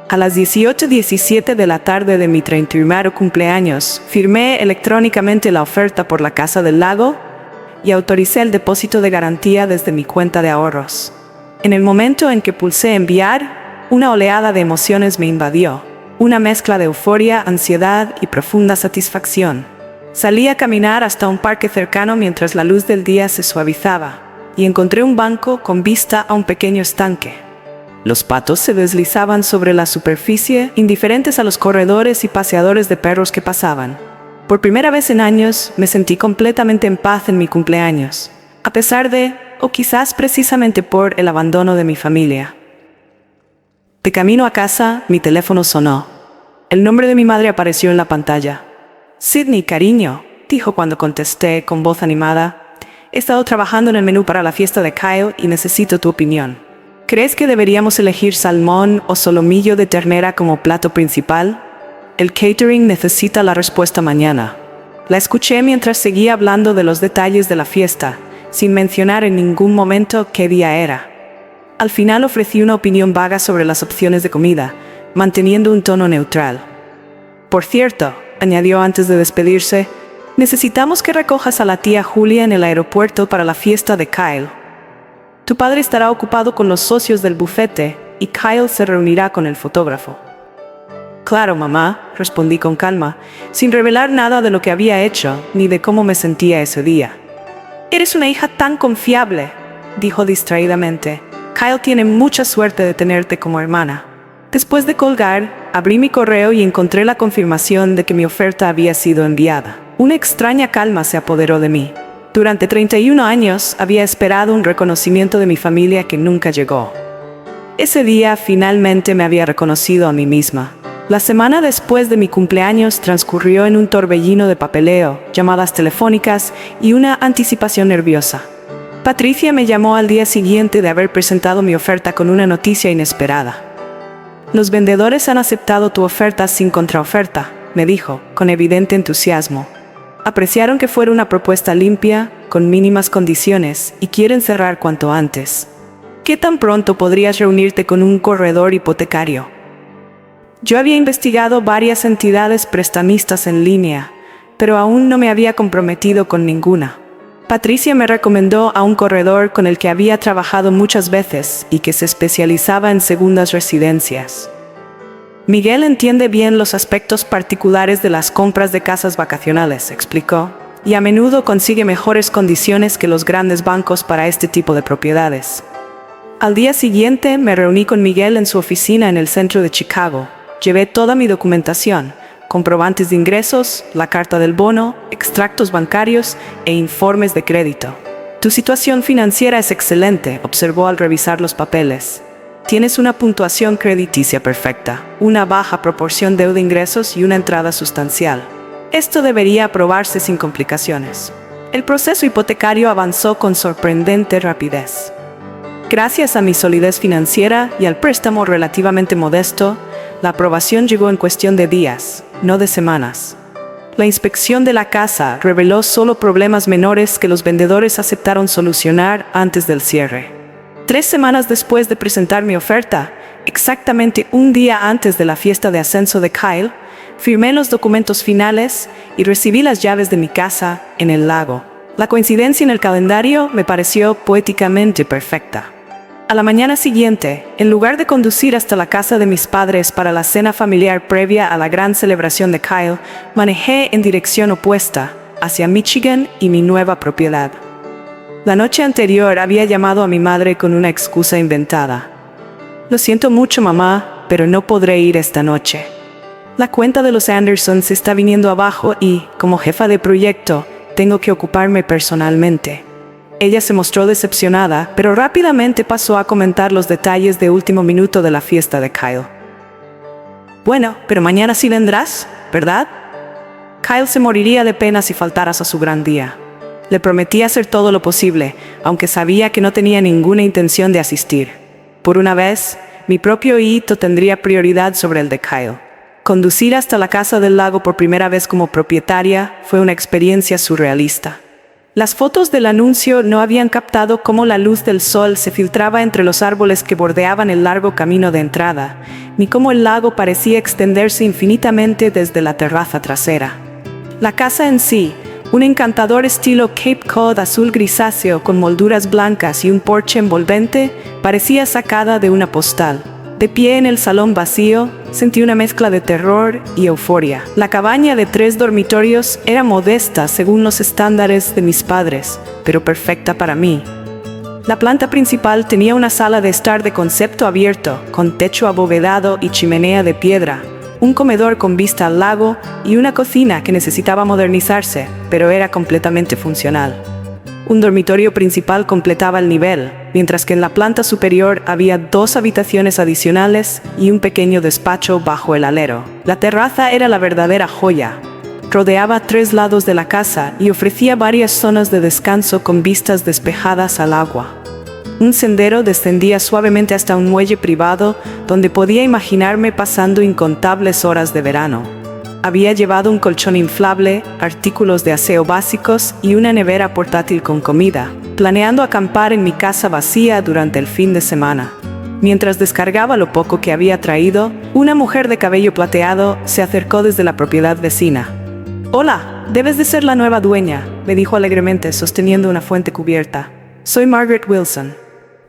A las 18:17 de la tarde de mi 31º cumpleaños, firmé electrónicamente la oferta por la casa del lago y autoricé el depósito de garantía desde mi cuenta de ahorros. En el momento en que pulsé enviar, una oleada de emociones me invadió, una mezcla de euforia, ansiedad y profunda satisfacción. Salí a caminar hasta un parque cercano mientras la luz del día se suavizaba y encontré un banco con vista a un pequeño estanque. Los patos se deslizaban sobre la superficie, indiferentes a los corredores y paseadores de perros que pasaban. Por primera vez en años, me sentí completamente en paz en mi cumpleaños, a pesar de, o quizás precisamente por, el abandono de mi familia. De camino a casa, mi teléfono sonó. El nombre de mi madre apareció en la pantalla. «Sydney, cariño», dijo cuando contesté con voz animada. «He estado trabajando en el menú para la fiesta de Kyle y necesito tu opinión. ¿Crees que deberíamos elegir salmón o solomillo de ternera como plato principal? El catering necesita la respuesta mañana». La escuché mientras seguía hablando de los detalles de la fiesta, sin mencionar en ningún momento qué día era. Al final ofrecí una opinión vaga sobre las opciones de comida, manteniendo un tono neutral. «Por cierto», añadió antes de despedirse, «necesitamos que recojas a la tía Julia en el aeropuerto para la fiesta de Kyle. Tu padre estará ocupado con los socios del bufete y Kyle se reunirá con el fotógrafo». «Claro, mamá», respondí con calma, sin revelar nada de lo que había hecho ni de cómo me sentía ese día. «Eres una hija tan confiable», dijo distraídamente. «Kyle tiene mucha suerte de tenerte como hermana». Después de colgar, abrí mi correo y encontré la confirmación de que mi oferta había sido enviada. Una extraña calma se apoderó de mí. Durante 31 años había esperado un reconocimiento de mi familia que nunca llegó. Ese día finalmente me había reconocido a mí misma. La semana después de mi cumpleaños transcurrió en un torbellino de papeleo, llamadas telefónicas y una anticipación nerviosa. Patricia me llamó al día siguiente de haber presentado mi oferta con una noticia inesperada. «Los vendedores han aceptado tu oferta sin contraoferta», me dijo, con evidente entusiasmo. «Apreciaron que fuera una propuesta limpia, con mínimas condiciones, y quieren cerrar cuanto antes. ¿Qué tan pronto podrías reunirte con un corredor hipotecario?» Yo había investigado varias entidades prestamistas en línea, pero aún no me había comprometido con ninguna. Patricia me recomendó a un corredor con el que había trabajado muchas veces y que se especializaba en segundas residencias. «Miguel entiende bien los aspectos particulares de las compras de casas vacacionales», explicó, «y a menudo consigue mejores condiciones que los grandes bancos para este tipo de propiedades». Al día siguiente me reuní con Miguel en su oficina en el centro de Chicago. Llevé toda mi documentación, comprobantes de ingresos, la carta del bono, extractos bancarios e informes de crédito. «Tu situación financiera es excelente», observó al revisar los papeles. «Tienes una puntuación crediticia perfecta, una baja proporción de deuda-ingresos y una entrada sustancial. Esto debería aprobarse sin complicaciones». El proceso hipotecario avanzó con sorprendente rapidez. Gracias a mi solidez financiera y al préstamo relativamente modesto, la aprobación llegó en cuestión de días, no de semanas. La inspección de la casa reveló solo problemas menores que los vendedores aceptaron solucionar antes del cierre. 3 semanas después de presentar mi oferta, exactamente un día antes de la fiesta de ascenso de Kyle, firmé los documentos finales y recibí las llaves de mi casa en el lago. La coincidencia en el calendario me pareció poéticamente perfecta. A la mañana siguiente, en lugar de conducir hasta la casa de mis padres para la cena familiar previa a la gran celebración de Kyle, manejé en dirección opuesta, hacia Michigan y mi nueva propiedad. La noche anterior había llamado a mi madre con una excusa inventada. «Lo siento mucho, mamá, pero no podré ir esta noche. La cuenta de los Anderson se está viniendo abajo y, como jefa de proyecto, tengo que ocuparme personalmente». Ella se mostró decepcionada, pero rápidamente pasó a comentar los detalles de último minuto de la fiesta de Kyle. «Bueno, pero mañana sí vendrás, ¿verdad? Kyle se moriría de pena si faltaras a su gran día». Le prometí hacer todo lo posible, aunque sabía que no tenía ninguna intención de asistir. Por una vez, mi propio hito tendría prioridad sobre el de Kyle. Conducir hasta la casa del lago por primera vez como propietaria fue una experiencia surrealista. Las fotos del anuncio no habían captado cómo la luz del sol se filtraba entre los árboles que bordeaban el largo camino de entrada, ni cómo el lago parecía extenderse infinitamente desde la terraza trasera. La casa en sí, un encantador estilo Cape Cod azul grisáceo con molduras blancas y un porche envolvente, parecía sacada de una postal. De pie en el salón vacío, sentí una mezcla de terror y euforia. La cabaña de 3 dormitorios era modesta según los estándares de mis padres, pero perfecta para mí. La planta principal tenía una sala de estar de concepto abierto, con techo abovedado y chimenea de piedra, un comedor con vista al lago y una cocina que necesitaba modernizarse, pero era completamente funcional. Un dormitorio principal completaba el nivel, mientras que en la planta superior había 2 habitaciones adicionales y un pequeño despacho bajo el alero. La terraza era la verdadera joya. Rodeaba 3 lados de la casa y ofrecía varias zonas de descanso con vistas despejadas al agua. Un sendero descendía suavemente hasta un muelle privado donde podía imaginarme pasando incontables horas de verano. Había llevado un colchón inflable, artículos de aseo básicos y una nevera portátil con comida, planeando acampar en mi casa vacía durante el fin de semana. Mientras descargaba lo poco que había traído, una mujer de cabello plateado se acercó desde la propiedad vecina. «Hola, debes de ser la nueva dueña», me dijo alegremente, sosteniendo una fuente cubierta. «Soy Margaret Wilson.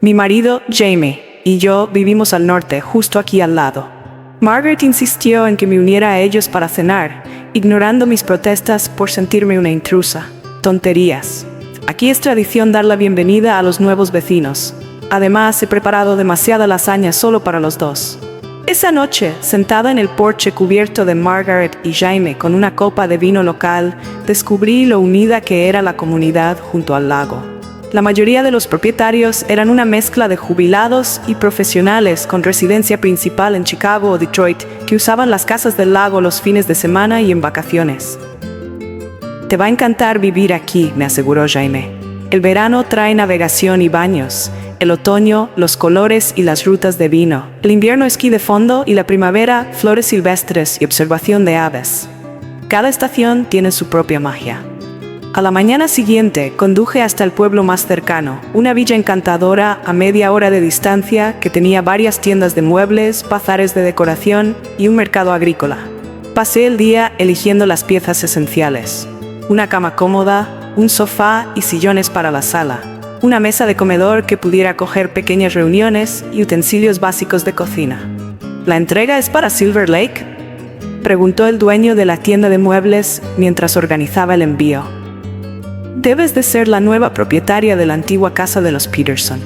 Mi marido, Jamie, y yo vivimos al norte, justo aquí al lado». Margaret insistió en que me uniera a ellos para cenar, ignorando mis protestas por sentirme una intrusa. Tonterías. Aquí es tradición dar la bienvenida a los nuevos vecinos. Además, he preparado demasiada lasaña solo para los 2. Esa noche, sentada en el porche cubierto de Margaret y Jaime con una copa de vino local, descubrí lo unida que era la comunidad junto al lago. La mayoría de los propietarios eran una mezcla de jubilados y profesionales con residencia principal en Chicago o Detroit, que usaban las casas del lago los fines de semana y en vacaciones. «Te va a encantar vivir aquí», me aseguró Jaime. «El verano trae navegación y baños, el otoño, los colores y las rutas de vino, el invierno esquí de fondo y la primavera, flores silvestres y observación de aves. Cada estación tiene su propia magia». A la mañana siguiente conduje hasta el pueblo más cercano, una villa encantadora a media hora de distancia que tenía varias tiendas de muebles, bazares de decoración y un mercado agrícola. Pasé el día eligiendo las piezas esenciales: una cama cómoda, un sofá y sillones para la sala, una mesa de comedor que pudiera acoger pequeñas reuniones y utensilios básicos de cocina. «¿La entrega es para Silver Lake?», preguntó el dueño de la tienda de muebles mientras organizaba el envío. «Debes de ser la nueva propietaria de la antigua casa de los Peterson.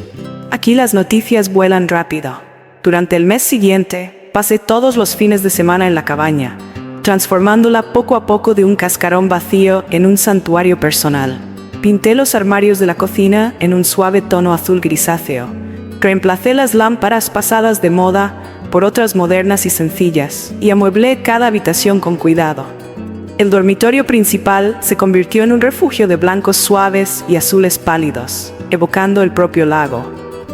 Aquí las noticias vuelan rápido». Durante el mes siguiente, pasé todos los fines de semana en la cabaña, transformándola poco a poco de un cascarón vacío en un santuario personal. Pinté los armarios de la cocina en un suave tono azul grisáceo. Reemplacé las lámparas pasadas de moda por otras modernas y sencillas, y amueblé cada habitación con cuidado. El dormitorio principal se convirtió en un refugio de blancos suaves y azules pálidos, evocando el propio lago.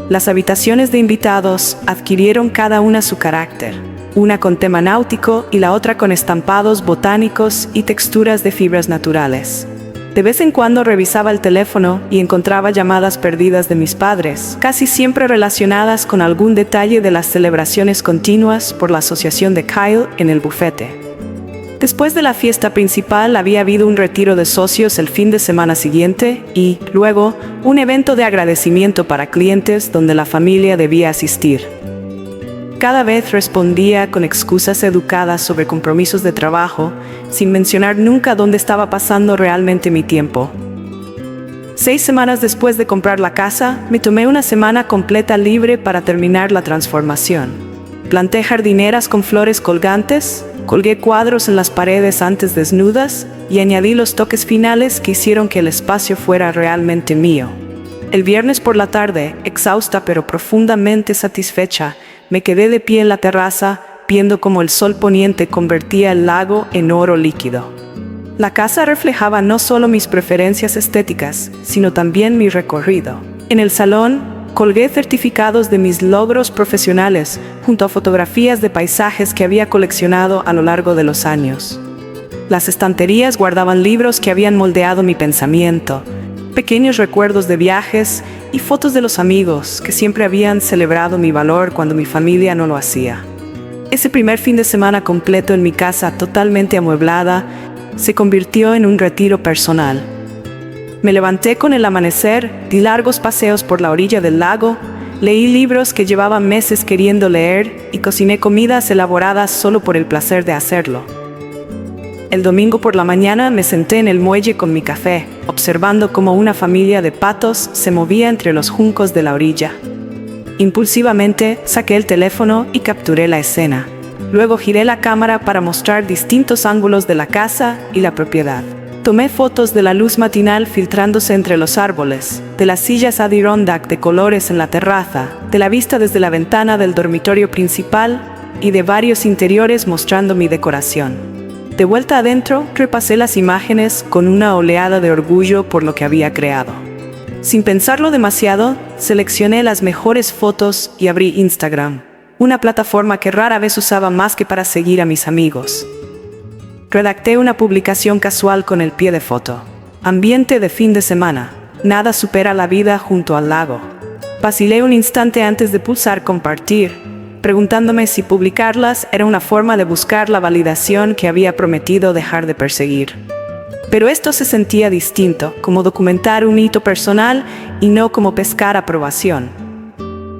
Las habitaciones de invitados adquirieron cada una su carácter, una con tema náutico y la otra con estampados botánicos y texturas de fibras naturales. De vez en cuando revisaba el teléfono y encontraba llamadas perdidas de mis padres, casi siempre relacionadas con algún detalle de las celebraciones continuas por la asociación de Kyle en el bufete. Después de la fiesta principal había habido un retiro de socios el fin de semana siguiente y, luego, un evento de agradecimiento para clientes donde la familia debía asistir. Cada vez respondía con excusas educadas sobre compromisos de trabajo, sin mencionar nunca dónde estaba pasando realmente mi tiempo. 6 semanas después de comprar la casa, me tomé una semana completa libre para terminar la transformación. Planté jardineras con flores colgantes, colgué cuadros en las paredes antes desnudas y añadí los toques finales que hicieron que el espacio fuera realmente mío. El viernes por la tarde, exhausta pero profundamente satisfecha, me quedé de pie en la terraza, viendo cómo el sol poniente convertía el lago en oro líquido. La casa reflejaba no solo mis preferencias estéticas, sino también mi recorrido. En el salón, colgué certificados de mis logros profesionales junto a fotografías de paisajes que había coleccionado a lo largo de los años. Las estanterías guardaban libros que habían moldeado mi pensamiento, Pequeños recuerdos de viajes y fotos de los amigos que siempre habían celebrado mi valor cuando mi familia no lo hacía. Ese primer fin de semana completo en mi casa totalmente amueblada se convirtió en un retiro personal. Me levanté con el amanecer, di largos paseos por la orilla del lago, leí libros que llevaba meses queriendo leer y cociné comidas elaboradas solo por el placer de hacerlo. El domingo por la mañana me senté en el muelle con mi café, observando cómo una familia de patos se movía entre los juncos de la orilla. Impulsivamente saqué el teléfono y capturé la escena. Luego giré la cámara para mostrar distintos ángulos de la casa y la propiedad. Tomé fotos de la luz matinal filtrándose entre los árboles, de las sillas Adirondack de colores en la terraza, de la vista desde la ventana del dormitorio principal y de varios interiores mostrando mi decoración. De vuelta adentro, repasé las imágenes con una oleada de orgullo por lo que había creado. Sin pensarlo demasiado, seleccioné las mejores fotos y abrí Instagram, una plataforma que rara vez usaba más que para seguir a mis amigos. Redacté una publicación casual con el pie de foto. Ambiente de fin de semana. Nada supera la vida junto al lago. Vacilé un instante antes de pulsar compartir, preguntándome si publicarlas era una forma de buscar la validación que había prometido dejar de perseguir. Pero esto se sentía distinto, como documentar un hito personal y no como pescar aprobación.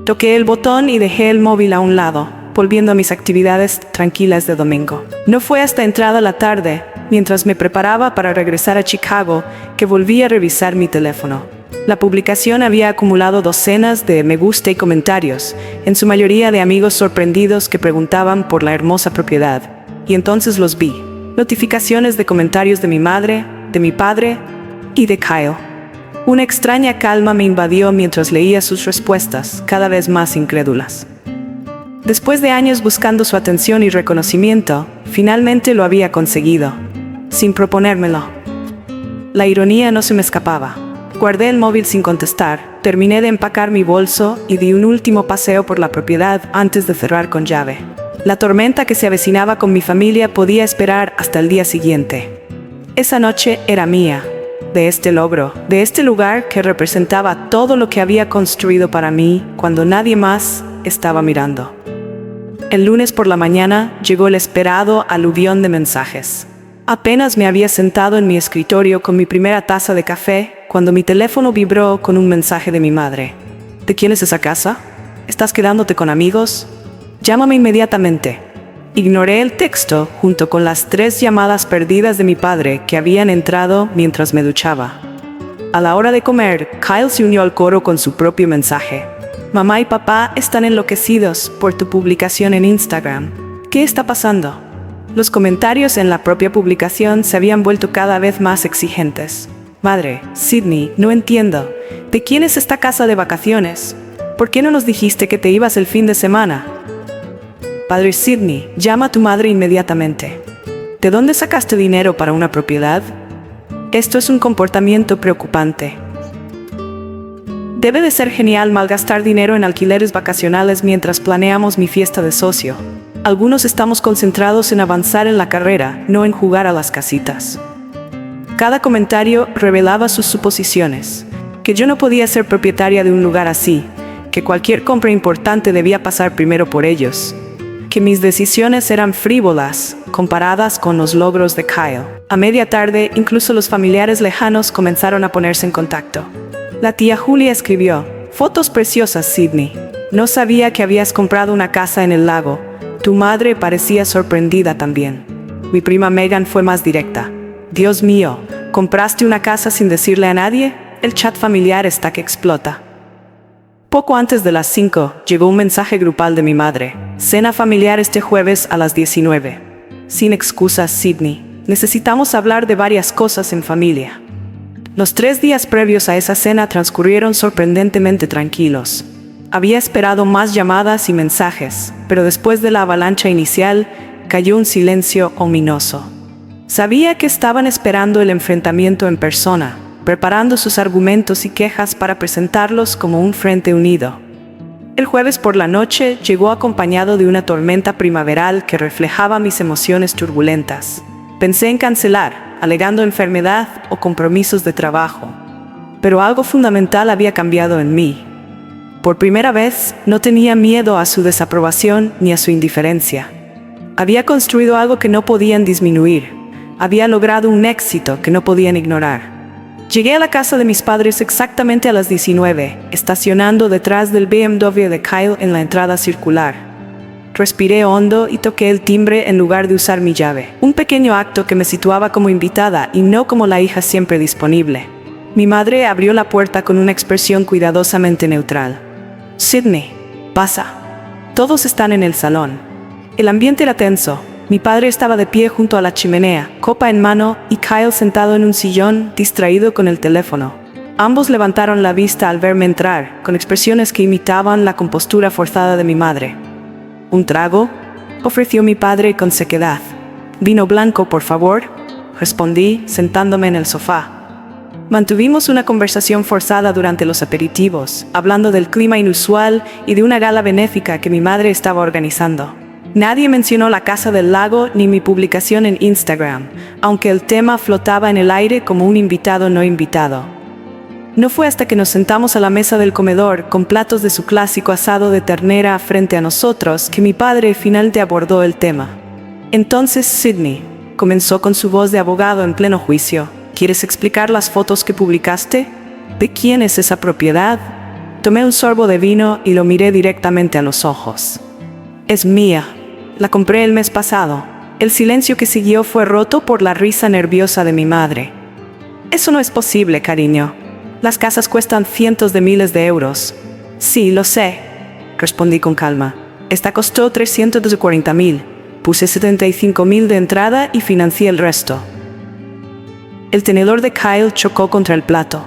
Toqué el botón y dejé el móvil a un lado, volviendo a mis actividades tranquilas de domingo. No fue hasta entrada la tarde, mientras me preparaba para regresar a Chicago, que volví a revisar mi teléfono. La publicación había acumulado docenas de me gusta y comentarios, en su mayoría de amigos sorprendidos que preguntaban por la hermosa propiedad. Y entonces los vi. Notificaciones de comentarios de mi madre, de mi padre y de Kyle. Una extraña calma me invadió mientras leía sus respuestas, cada vez más incrédulas. Después de años buscando su atención y reconocimiento, finalmente lo había conseguido, sin proponérmelo. La ironía no se me escapaba. Guardé el móvil sin contestar, terminé de empacar mi bolso y di un último paseo por la propiedad antes de cerrar con llave. La tormenta que se avecinaba con mi familia podía esperar hasta el día siguiente. Esa noche era mía, de este logro, de este lugar que representaba todo lo que había construido para mí cuando nadie más estaba mirando. El lunes por la mañana llegó el esperado aluvión de mensajes. Apenas me había sentado en mi escritorio con mi primera taza de café cuando mi teléfono vibró con un mensaje de mi madre. ¿De quién es esa casa? ¿Estás quedándote con amigos? Llámame inmediatamente. Ignoré el texto junto con las 3 llamadas perdidas de mi padre que habían entrado mientras me duchaba. A la hora de comer, Kyle se unió al coro con su propio mensaje. Mamá y papá están enloquecidos por tu publicación en Instagram. ¿Qué está pasando? Los comentarios en la propia publicación se habían vuelto cada vez más exigentes. Madre, Sydney, no entiendo. ¿De quién es esta casa de vacaciones? ¿Por qué no nos dijiste que te ibas el fin de semana? Padre Sydney, llama a tu madre inmediatamente. ¿De dónde sacaste dinero para una propiedad? Esto es un comportamiento preocupante. Debe de ser genial malgastar dinero en alquileres vacacionales mientras planeamos mi fiesta de socio. Algunos estamos concentrados en avanzar en la carrera, no en jugar a las casitas. Cada comentario revelaba sus suposiciones, que yo no podía ser propietaria de un lugar así, que cualquier compra importante debía pasar primero por ellos, que mis decisiones eran frívolas comparadas con los logros de Kyle. A media tarde, incluso los familiares lejanos comenzaron a ponerse en contacto. La tía Julia escribió: fotos preciosas, Sydney. No sabía que habías comprado una casa en el lago. Tu madre parecía sorprendida también. Mi prima Megan fue más directa. Dios mío, ¿compraste una casa sin decirle a nadie? El chat familiar está que explota. Poco antes de las 5, llegó un mensaje grupal de mi madre. Cena familiar este jueves a las 19. Sin excusas, Sydney. Necesitamos hablar de varias cosas en familia. Los 3 días previos a esa cena transcurrieron sorprendentemente tranquilos. Había esperado más llamadas y mensajes, pero después de la avalancha inicial, cayó un silencio ominoso. Sabía que estaban esperando el enfrentamiento en persona, preparando sus argumentos y quejas para presentarlos como un frente unido. El jueves por la noche llegó acompañado de una tormenta primaveral que reflejaba mis emociones turbulentas. Pensé en cancelar, alegando enfermedad o compromisos de trabajo. Pero algo fundamental había cambiado en mí. Por primera vez, no tenía miedo a su desaprobación ni a su indiferencia. Había construido algo que no podían disminuir. Había logrado un éxito que no podían ignorar. Llegué a la casa de mis padres exactamente a las 19, estacionando detrás del BMW de Kyle en la entrada circular. Respiré hondo y toqué el timbre en lugar de usar mi llave. Un pequeño acto que me situaba como invitada y no como la hija siempre disponible. Mi madre abrió la puerta con una expresión cuidadosamente neutral. «Sydney, pasa». Todos están en el salón. El ambiente era tenso. Mi padre estaba de pie junto a la chimenea, copa en mano, y Kyle sentado en un sillón, distraído con el teléfono. Ambos levantaron la vista al verme entrar, con expresiones que imitaban la compostura forzada de mi madre. «¿Un trago?», ofreció mi padre con sequedad. «Vino blanco, por favor», respondí, sentándome en el sofá. Mantuvimos una conversación forzada durante los aperitivos, hablando del clima inusual y de una gala benéfica que mi madre estaba organizando. Nadie mencionó la Casa del Lago ni mi publicación en Instagram, aunque el tema flotaba en el aire como un invitado no invitado. No fue hasta que nos sentamos a la mesa del comedor con platos de su clásico asado de ternera frente a nosotros que mi padre finalmente abordó el tema. «Entonces, Sydney», comenzó con su voz de abogado en pleno juicio, «¿quieres explicar las fotos que publicaste? ¿De quién es esa propiedad?». Tomé un sorbo de vino y lo miré directamente a los ojos. «Es mía. La compré el mes pasado». El silencio que siguió fue roto por la risa nerviosa de mi madre. «Eso no es posible, cariño. Las casas cuestan cientos de miles de euros». «Sí, lo sé», respondí con calma. «Esta costó 340.000. Puse 75.000 de entrada y financié el resto». El tenedor de Kyle chocó contra el plato.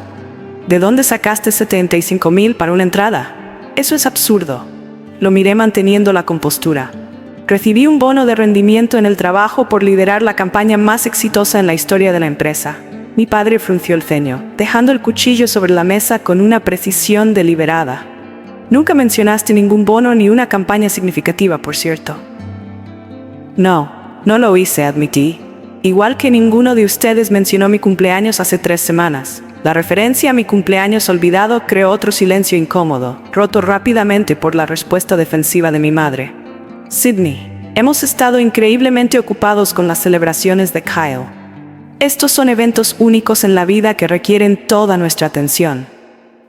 «¿De dónde sacaste 75.000 para una entrada? Eso es absurdo». Lo miré manteniendo la compostura. «Recibí un bono de rendimiento en el trabajo por liderar la campaña más exitosa en la historia de la empresa». Mi padre frunció el ceño, dejando el cuchillo sobre la mesa con una precisión deliberada. «Nunca mencionaste ningún bono ni una campaña significativa, por cierto». «No lo hice», admití. «Igual que ninguno de ustedes mencionó mi cumpleaños hace 3 semanas». La referencia a mi cumpleaños olvidado creó otro silencio incómodo, roto rápidamente por la respuesta defensiva de mi madre. «Sydney, hemos estado increíblemente ocupados con las celebraciones de Kyle. Estos son eventos únicos en la vida que requieren toda nuestra atención».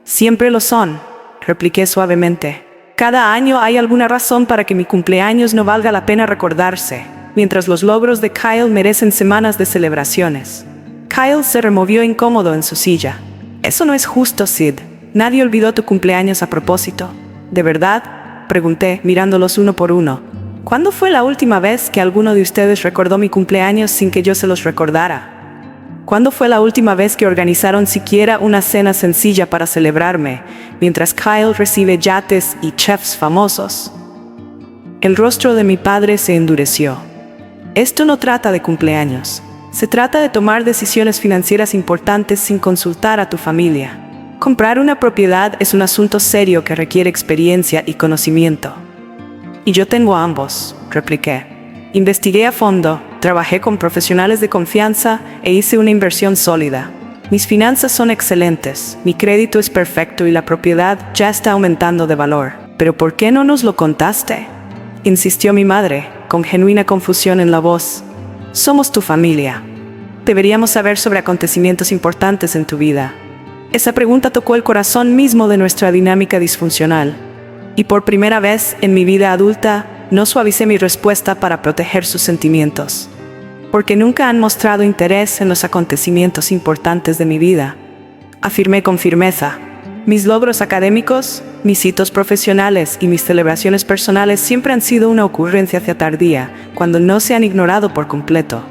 «Siempre lo son», repliqué suavemente. «Cada año hay alguna razón para que mi cumpleaños no valga la pena recordarse, mientras los logros de Kyle merecen semanas de celebraciones». Kyle se removió incómodo en su silla. «Eso no es justo, Sid. Nadie olvidó tu cumpleaños a propósito». «¿De verdad?», pregunté, mirándolos uno por uno. «¿Cuándo fue la última vez que alguno de ustedes recordó mi cumpleaños sin que yo se los recordara? ¿Cuándo fue la última vez que organizaron siquiera una cena sencilla para celebrarme, mientras Kyle recibe yates y chefs famosos?» El rostro de mi padre se endureció. «Esto no trata de cumpleaños. Se trata de tomar decisiones financieras importantes sin consultar a tu familia. Comprar una propiedad es un asunto serio que requiere experiencia y conocimiento». «Y yo tengo ambos», repliqué. «Investigué a fondo, trabajé con profesionales de confianza e hice una inversión sólida. Mis finanzas son excelentes, mi crédito es perfecto y la propiedad ya está aumentando de valor». «¿Pero por qué no nos lo contaste?», insistió mi madre, con genuina confusión en la voz. «Somos tu familia. Deberíamos saber sobre acontecimientos importantes en tu vida». Esa pregunta tocó el corazón mismo de nuestra dinámica disfuncional. Y por primera vez en mi vida adulta, no suavicé mi respuesta para proteger sus sentimientos. «Porque nunca han mostrado interés en los acontecimientos importantes de mi vida», afirmé con firmeza. «Mis logros académicos, mis hitos profesionales y mis celebraciones personales siempre han sido una ocurrencia tardía, cuando no se han ignorado por completo.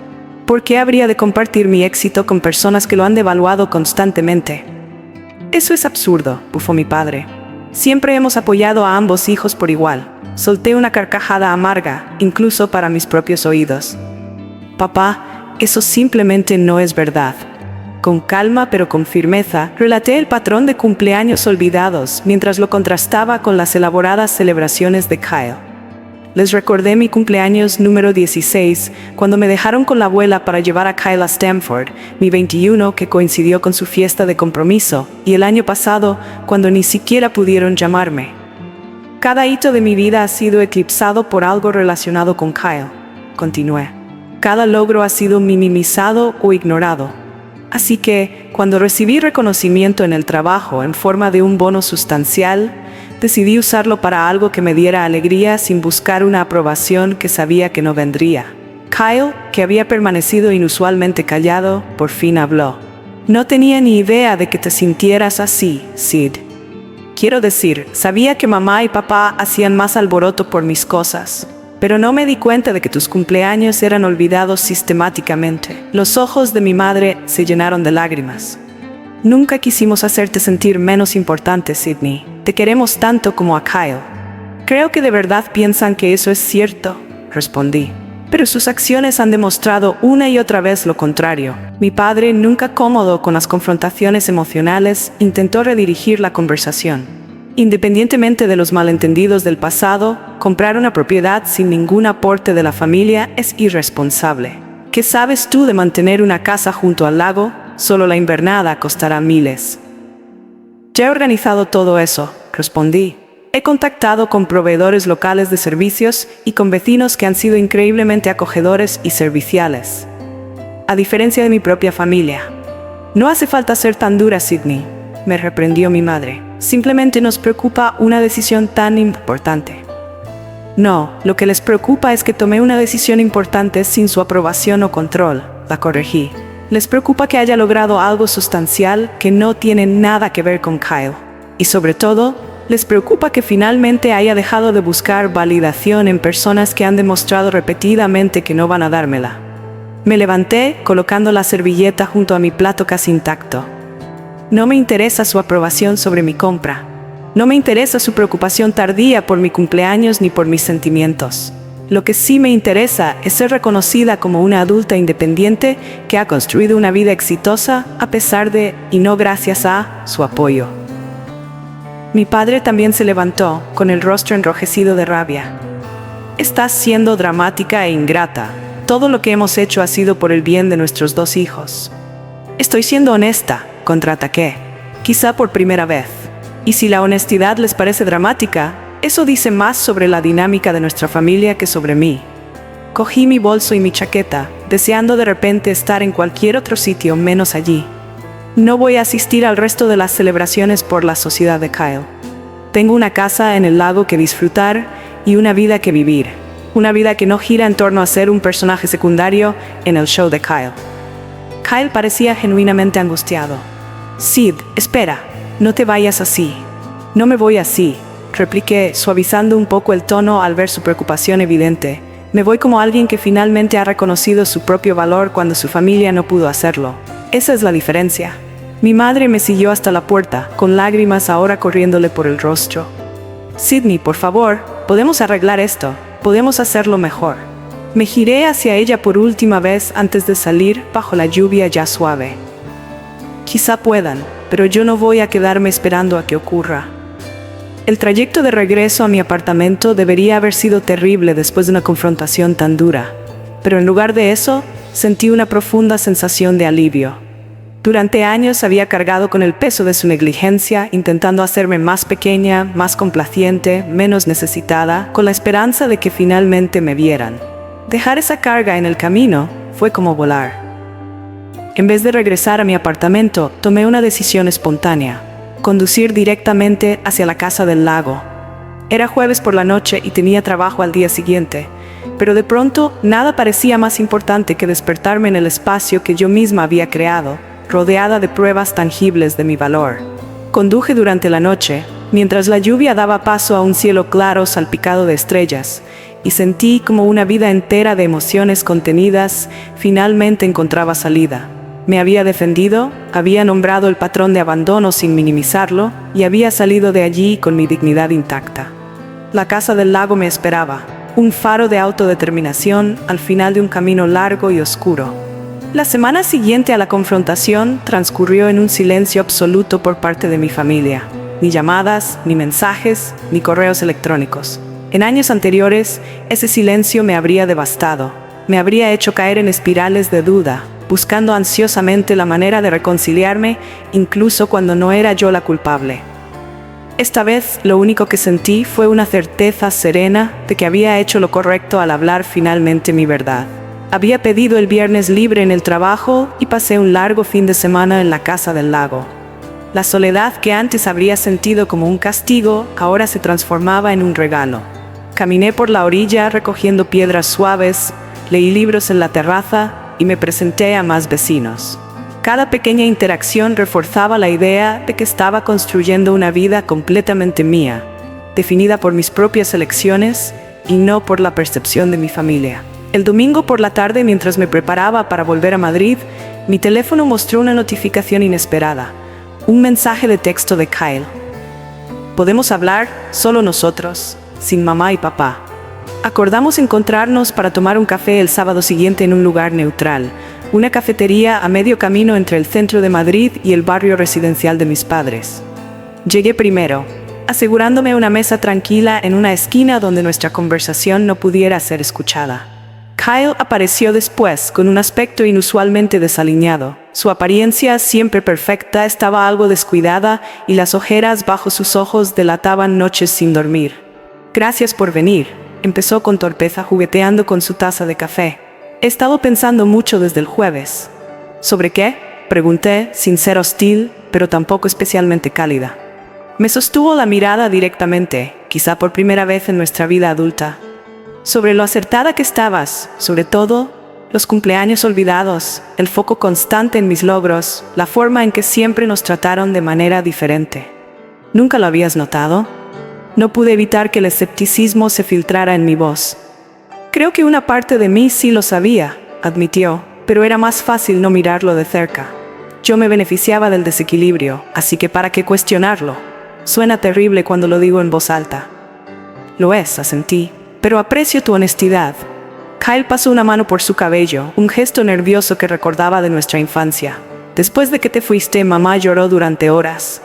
¿Por qué habría de compartir mi éxito con personas que lo han devaluado constantemente?». «Eso es absurdo», bufó mi padre. «Siempre hemos apoyado a ambos hijos por igual». Solté una carcajada amarga, incluso para mis propios oídos. «Papá, eso simplemente no es verdad». Con calma pero con firmeza, relaté el patrón de cumpleaños olvidados mientras lo contrastaba con las elaboradas celebraciones de Kyle. Les recordé mi cumpleaños número 16, cuando me dejaron con la abuela para llevar a Kyle a Stanford, mi 21 que coincidió con su fiesta de compromiso, y el año pasado, cuando ni siquiera pudieron llamarme. Cada hito de mi vida ha sido eclipsado por algo relacionado con Kyle, continué. Cada logro ha sido minimizado o ignorado. Así que, cuando recibí reconocimiento en el trabajo en forma de un bono sustancial, decidí usarlo para algo que me diera alegría sin buscar una aprobación que sabía que no vendría. Kyle, que había permanecido inusualmente callado, por fin habló. No tenía ni idea de que te sintieras así, Sid. Quiero decir, sabía que mamá y papá hacían más alboroto por mis cosas, pero no me di cuenta de que tus cumpleaños eran olvidados sistemáticamente. Los ojos de mi madre se llenaron de lágrimas. Nunca quisimos hacerte sentir menos importante, Sydney. Te queremos tanto como a Kyle. Creo que de verdad piensan que eso es cierto, respondí. Pero sus acciones han demostrado una y otra vez lo contrario. Mi padre, nunca cómodo con las confrontaciones emocionales, intentó redirigir la conversación. Independientemente de los malentendidos del pasado, comprar una propiedad sin ningún aporte de la familia es irresponsable. ¿Qué sabes tú de mantener una casa junto al lago? Solo la invernada costará miles. Ya he organizado todo eso, respondí. He contactado con proveedores locales de servicios y con vecinos que han sido increíblemente acogedores y serviciales. A diferencia de mi propia familia. No hace falta ser tan dura, Sydney, me reprendió mi madre. Simplemente nos preocupa una decisión tan importante. No, lo que les preocupa es que tomé una decisión importante sin su aprobación o control, la corregí. Les preocupa que haya logrado algo sustancial que no tiene nada que ver con Kyle. Y sobre todo, les preocupa que finalmente haya dejado de buscar validación en personas que han demostrado repetidamente que no van a dármela. Me levanté, colocando la servilleta junto a mi plato casi intacto. No me interesa su aprobación sobre mi compra. No me interesa su preocupación tardía por mi cumpleaños ni por mis sentimientos. Lo que sí me interesa es ser reconocida como una adulta independiente que ha construido una vida exitosa a pesar de, y no gracias a, su apoyo. Mi padre también se levantó, con el rostro enrojecido de rabia. Estás siendo dramática e ingrata. Todo lo que hemos hecho ha sido por el bien de nuestros dos hijos. Estoy siendo honesta, contraataqué, quizá por primera vez. Y si la honestidad les parece dramática, eso dice más sobre la dinámica de nuestra familia que sobre mí. Cogí mi bolso y mi chaqueta, deseando de repente estar en cualquier otro sitio menos allí. No voy a asistir al resto de las celebraciones por la sociedad de Kyle. Tengo una casa en el lago que disfrutar y una vida que vivir. Una vida que no gira en torno a ser un personaje secundario en el show de Kyle. Kyle parecía genuinamente angustiado. Sid, espera, no te vayas así. No me voy así, repliqué, suavizando un poco el tono al ver su preocupación evidente. Me voy como alguien que finalmente ha reconocido su propio valor cuando su familia no pudo hacerlo. Esa es la diferencia. Mi madre me siguió hasta la puerta, con lágrimas ahora corriéndole por el rostro. Sydney, por favor, podemos arreglar esto. Podemos hacerlo mejor. Me giré hacia ella por última vez antes de salir bajo la lluvia ya suave. Quizá puedan, pero yo no voy a quedarme esperando a que ocurra. El trayecto de regreso a mi apartamento debería haber sido terrible después de una confrontación tan dura, pero en lugar de eso, sentí una profunda sensación de alivio. Durante años había cargado con el peso de su negligencia, intentando hacerme más pequeña, más complaciente, menos necesitada, con la esperanza de que finalmente me vieran. Dejar esa carga en el camino fue como volar. En vez de regresar a mi apartamento, tomé una decisión espontánea: conducir directamente hacia la casa del lago. Era jueves por la noche y tenía trabajo al día siguiente, pero de pronto nada parecía más importante que despertarme en el espacio que yo misma había creado, rodeada de pruebas tangibles de mi valor. Conduje durante la noche, mientras la lluvia daba paso a un cielo claro salpicado de estrellas, y sentí como una vida entera de emociones contenidas finalmente encontraba salida. Me había defendido, había nombrado el patrón de abandono sin minimizarlo, y había salido de allí con mi dignidad intacta. La casa del lago me esperaba, un faro de autodeterminación al final de un camino largo y oscuro. La semana siguiente a la confrontación transcurrió en un silencio absoluto por parte de mi familia. Ni llamadas, ni mensajes, ni correos electrónicos. En años anteriores, ese silencio me habría devastado. Me habría hecho caer en espirales de duda, buscando ansiosamente la manera de reconciliarme, incluso cuando no era yo la culpable. Esta vez, lo único que sentí fue una certeza serena de que había hecho lo correcto al hablar finalmente mi verdad. Había pedido el viernes libre en el trabajo y pasé un largo fin de semana en la casa del lago. La soledad que antes habría sentido como un castigo, ahora se transformaba en un regalo. Caminé por la orilla recogiendo piedras suaves, leí libros en la terraza y me presenté a más vecinos. Cada pequeña interacción reforzaba la idea de que estaba construyendo una vida completamente mía, definida por mis propias elecciones y no por la percepción de mi familia. El domingo por la tarde, mientras me preparaba para volver a Madrid, mi teléfono mostró una notificación inesperada. Un mensaje de texto de Kyle. Podemos hablar solo nosotros, sin mamá y papá. Acordamos encontrarnos para tomar un café el sábado siguiente en un lugar neutral, una cafetería a medio camino entre el centro de Madrid y el barrio residencial de mis padres. Llegué primero, asegurándome una mesa tranquila en una esquina donde nuestra conversación no pudiera ser escuchada. Kyle apareció después con un aspecto inusualmente desaliñado. Su apariencia, siempre perfecta, estaba algo descuidada y las ojeras bajo sus ojos delataban noches sin dormir. Gracias por venir, empezó con torpeza jugueteando con su taza de café. He estado pensando mucho desde el jueves. ¿Sobre qué?, pregunté, sin ser hostil, pero tampoco especialmente cálida. Me sostuvo la mirada directamente, quizá por primera vez en nuestra vida adulta. Sobre lo acertada que estabas, sobre todo, los cumpleaños olvidados, el foco constante en mis logros, la forma en que siempre nos trataron de manera diferente. ¿Nunca lo habías notado? No pude evitar que el escepticismo se filtrara en mi voz. Creo que una parte de mí sí lo sabía, admitió, pero era más fácil no mirarlo de cerca. Yo me beneficiaba del desequilibrio, así que ¿para qué cuestionarlo? Suena terrible cuando lo digo en voz alta. Lo es, asentí, pero aprecio tu honestidad. Kyle pasó una mano por su cabello, un gesto nervioso que recordaba de nuestra infancia. Después de que te fuiste, mamá lloró durante horas.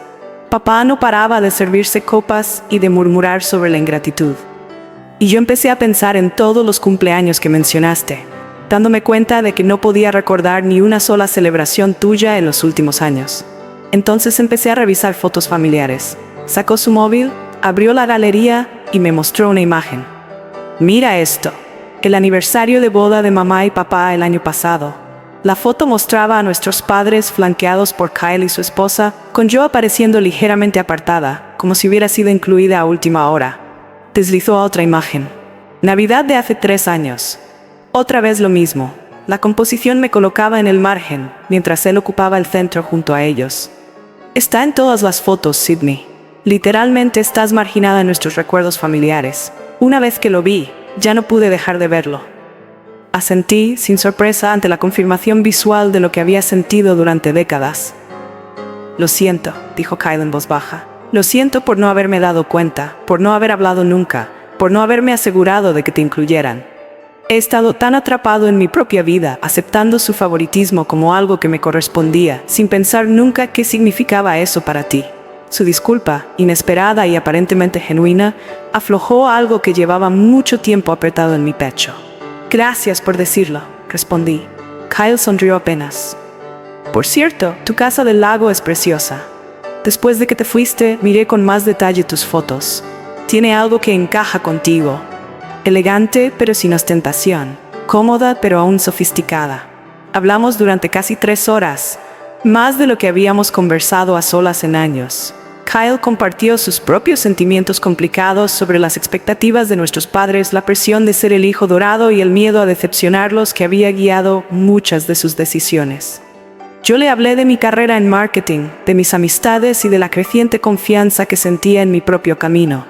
Papá no paraba de servirse copas y de murmurar sobre la ingratitud. Y yo empecé a pensar en todos los cumpleaños que mencionaste, dándome cuenta de que no podía recordar ni una sola celebración tuya en los últimos años. Entonces empecé a revisar fotos familiares. Sacó su móvil, abrió la galería y me mostró una imagen. Mira esto, el aniversario de boda de mamá y papá el año pasado. La foto mostraba a nuestros padres flanqueados por Kyle y su esposa, con yo apareciendo ligeramente apartada, como si hubiera sido incluida a última hora. Deslizó a otra imagen. Navidad de hace 3 años. Otra vez lo mismo. La composición me colocaba en el margen, mientras él ocupaba el centro junto a ellos. Está en todas las fotos, Sydney. Literalmente estás marginada en nuestros recuerdos familiares. Una vez que lo vi, ya no pude dejar de verlo. Asentí, sin sorpresa, ante la confirmación visual de lo que había sentido durante décadas. Lo siento, dijo Kyle en voz baja. Lo siento por no haberme dado cuenta, por no haber hablado nunca, por no haberme asegurado de que te incluyeran. He estado tan atrapado en mi propia vida, aceptando su favoritismo como algo que me correspondía, sin pensar nunca qué significaba eso para ti. Su disculpa, inesperada y aparentemente genuina, aflojó algo que llevaba mucho tiempo apretado en mi pecho. Gracias por decirlo, respondí. Kyle sonrió apenas. Por cierto, tu casa del lago es preciosa. Después de que te fuiste, miré con más detalle tus fotos. Tiene algo que encaja contigo. Elegante, pero sin ostentación. Cómoda, pero aún sofisticada. Hablamos durante casi 3 horas, más de lo que habíamos conversado a solas en años. Kyle compartió sus propios sentimientos complicados sobre las expectativas de nuestros padres, la presión de ser el hijo dorado y el miedo a decepcionarlos que había guiado muchas de sus decisiones. Yo le hablé de mi carrera en marketing, de mis amistades y de la creciente confianza que sentía en mi propio camino.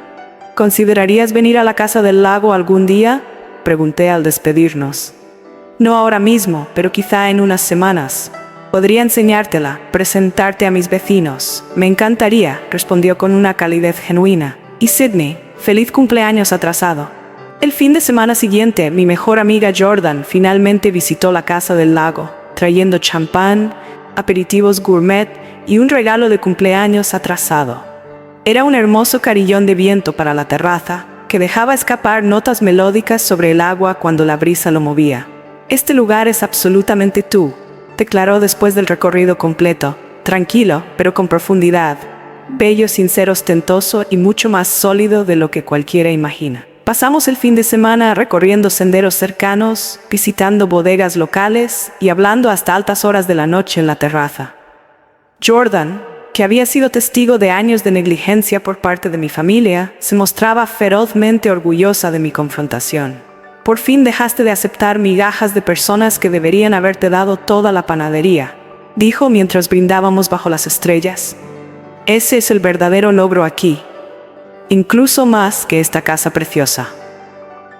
¿Considerarías venir a la casa del lago algún día?, pregunté al despedirnos. No ahora mismo, pero quizá en unas semanas. Podría enseñártela, presentarte a mis vecinos. Me encantaría, respondió con una calidez genuina. Y Sydney, feliz cumpleaños atrasado. El fin de semana siguiente, mi mejor amiga Jordan finalmente visitó la casa del lago, trayendo champán, aperitivos gourmet y un regalo de cumpleaños atrasado. Era un hermoso carillón de viento para la terraza, que dejaba escapar notas melódicas sobre el agua cuando la brisa lo movía. «Este lugar es absolutamente tú», declaró después del recorrido completo, tranquilo, pero con profundidad. Bello, sincero, ostentoso y mucho más sólido de lo que cualquiera imagina. Pasamos el fin de semana recorriendo senderos cercanos, visitando bodegas locales y hablando hasta altas horas de la noche en la terraza. Jordan, que había sido testigo de años de negligencia por parte de mi familia, se mostraba ferozmente orgullosa de mi confrontación. «Por fin dejaste de aceptar migajas de personas que deberían haberte dado toda la panadería», dijo mientras brindábamos bajo las estrellas. «Ese es el verdadero logro aquí, incluso más que esta casa preciosa».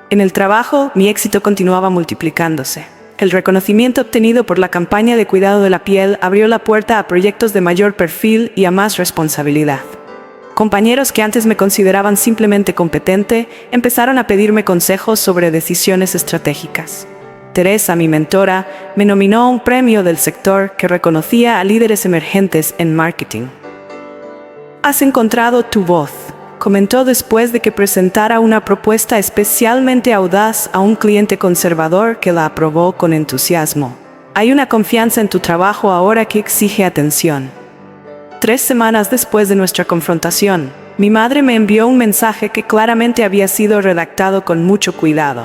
En el trabajo, mi éxito continuaba multiplicándose. El reconocimiento obtenido por la campaña de cuidado de la piel abrió la puerta a proyectos de mayor perfil y a más responsabilidad. Compañeros que antes me consideraban simplemente competente, empezaron a pedirme consejos sobre decisiones estratégicas. Teresa, mi mentora, me nominó a un premio del sector que reconocía a líderes emergentes en marketing. «Has encontrado tu voz», comentó después de que presentara una propuesta especialmente audaz a un cliente conservador que la aprobó con entusiasmo. «Hay una confianza en tu trabajo ahora que exige atención». 3 semanas después de nuestra confrontación, mi madre me envió un mensaje que claramente había sido redactado con mucho cuidado.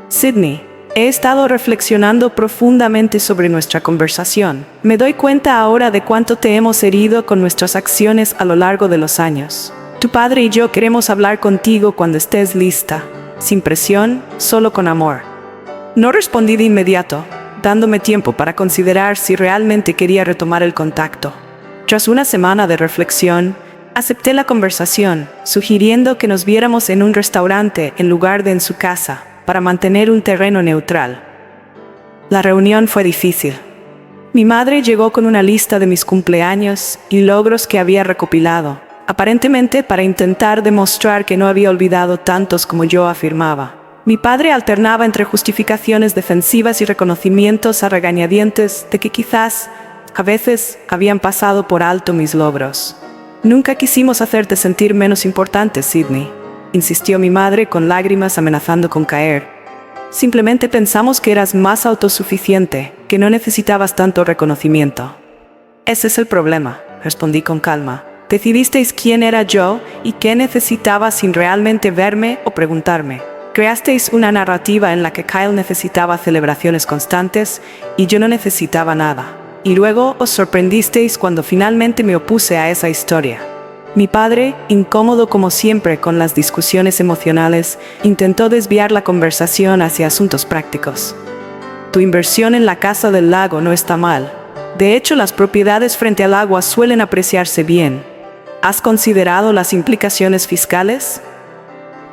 «Sydney, he estado reflexionando profundamente sobre nuestra conversación. Me doy cuenta ahora de cuánto te hemos herido con nuestras acciones a lo largo de los años. Tu padre y yo queremos hablar contigo cuando estés lista, sin presión, solo con amor». No respondí de inmediato, dándome tiempo para considerar si realmente quería retomar el contacto. Tras una semana de reflexión, acepté la conversación, sugiriendo que nos viéramos en un restaurante en lugar de en su casa, para mantener un terreno neutral. La reunión fue difícil. Mi madre llegó con una lista de mis cumpleaños y logros que había recopilado, aparentemente para intentar demostrar que no había olvidado tantos como yo afirmaba. Mi padre alternaba entre justificaciones defensivas y reconocimientos a regañadientes de que quizás, a veces, habían pasado por alto mis logros. «Nunca quisimos hacerte sentir menos importante, Sydney», insistió mi madre con lágrimas amenazando con caer. «Simplemente pensamos que eras más autosuficiente, que no necesitabas tanto reconocimiento». «Ese es el problema», respondí con calma. «Decidisteis quién era yo y qué necesitaba sin realmente verme o preguntarme. Creasteis una narrativa en la que Kyle necesitaba celebraciones constantes y yo no necesitaba nada. Y luego os sorprendisteis cuando finalmente me opuse a esa historia». Mi padre, incómodo como siempre con las discusiones emocionales, intentó desviar la conversación hacia asuntos prácticos. «Tu inversión en la casa del lago no está mal. De hecho, las propiedades frente al agua suelen apreciarse bien. ¿Has considerado las implicaciones fiscales?».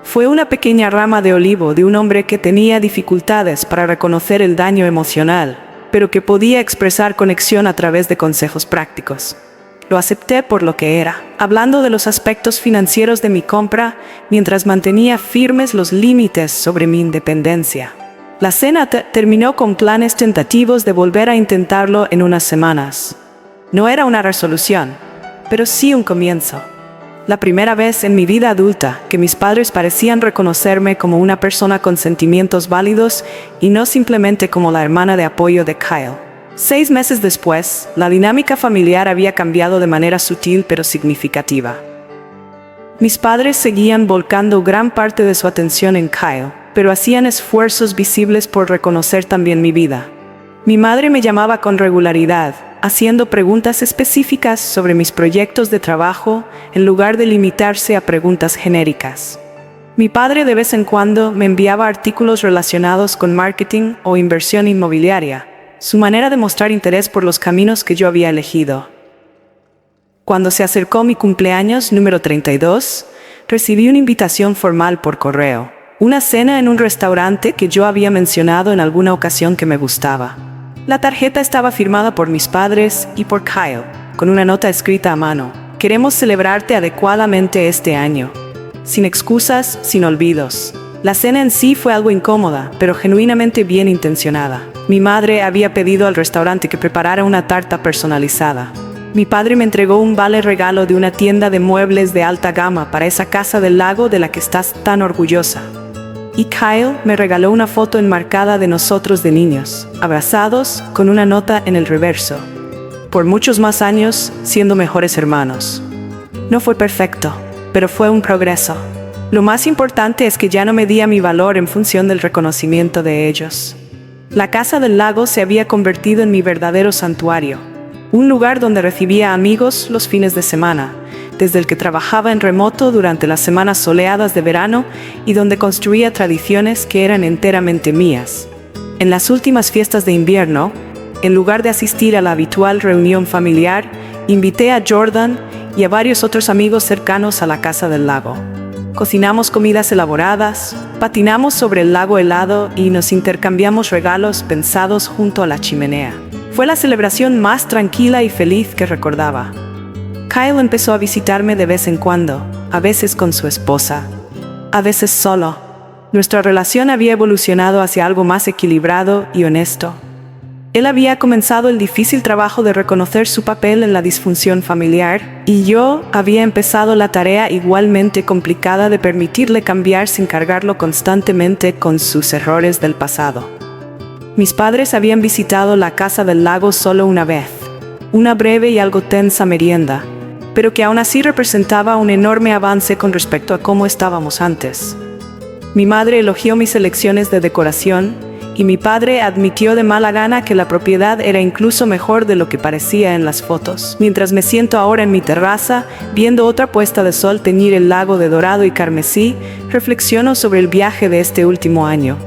Fue una pequeña rama de olivo de un hombre que tenía dificultades para reconocer el daño emocional, pero que podía expresar conexión a través de consejos prácticos. Lo acepté por lo que era, hablando de los aspectos financieros de mi compra, mientras mantenía firmes los límites sobre mi independencia. La cena terminó con planes tentativos de volver a intentarlo en unas semanas. No era una resolución, pero sí un comienzo. La primera vez en mi vida adulta que mis padres parecían reconocerme como una persona con sentimientos válidos y no simplemente como la hermana de apoyo de Kyle. 6 meses después, la dinámica familiar había cambiado de manera sutil pero significativa. Mis padres seguían volcando gran parte de su atención en Kyle, pero hacían esfuerzos visibles por reconocer también mi vida. Mi madre me llamaba con regularidad, haciendo preguntas específicas sobre mis proyectos de trabajo en lugar de limitarse a preguntas genéricas. Mi padre de vez en cuando me enviaba artículos relacionados con marketing o inversión inmobiliaria, su manera de mostrar interés por los caminos que yo había elegido. Cuando se acercó mi cumpleaños número 32, recibí una invitación formal por correo, una cena en un restaurante que yo había mencionado en alguna ocasión que me gustaba. La tarjeta estaba firmada por mis padres y por Kyle, con una nota escrita a mano: «Queremos celebrarte adecuadamente este año. Sin excusas, sin olvidos». La cena en sí fue algo incómoda, pero genuinamente bien intencionada. Mi madre había pedido al restaurante que preparara una tarta personalizada. Mi padre me entregó un vale regalo de una tienda de muebles de alta gama para esa casa del lago de la que estás tan orgullosa. Y Kyle me regaló una foto enmarcada de nosotros de niños, abrazados, con una nota en el reverso. Por muchos más años, siendo mejores hermanos. No fue perfecto, pero fue un progreso. Lo más importante es que ya no medía mi valor en función del reconocimiento de ellos. La casa del lago se había convertido en mi verdadero santuario, un lugar donde recibía amigos los fines de semana, desde el que trabajaba en remoto durante las semanas soleadas de verano y donde construía tradiciones que eran enteramente mías. En las últimas fiestas de invierno, en lugar de asistir a la habitual reunión familiar, invité a Jordan y a varios otros amigos cercanos a la casa del lago. Cocinamos comidas elaboradas, patinamos sobre el lago helado y nos intercambiamos regalos pensados junto a la chimenea. Fue la celebración más tranquila y feliz que recordaba. Kyle empezó a visitarme de vez en cuando, a veces con su esposa, a veces solo. Nuestra relación había evolucionado hacia algo más equilibrado y honesto. Él había comenzado el difícil trabajo de reconocer su papel en la disfunción familiar, y yo había empezado la tarea igualmente complicada de permitirle cambiar sin cargarlo constantemente con sus errores del pasado. Mis padres habían visitado la casa del lago solo una vez, una breve y algo tensa merienda, pero que aún así representaba un enorme avance con respecto a cómo estábamos antes. Mi madre elogió mis elecciones de decoración, y mi padre admitió de mala gana que la propiedad era incluso mejor de lo que parecía en las fotos. Mientras me siento ahora en mi terraza, viendo otra puesta de sol teñir el lago de dorado y carmesí, reflexiono sobre el viaje de este último año.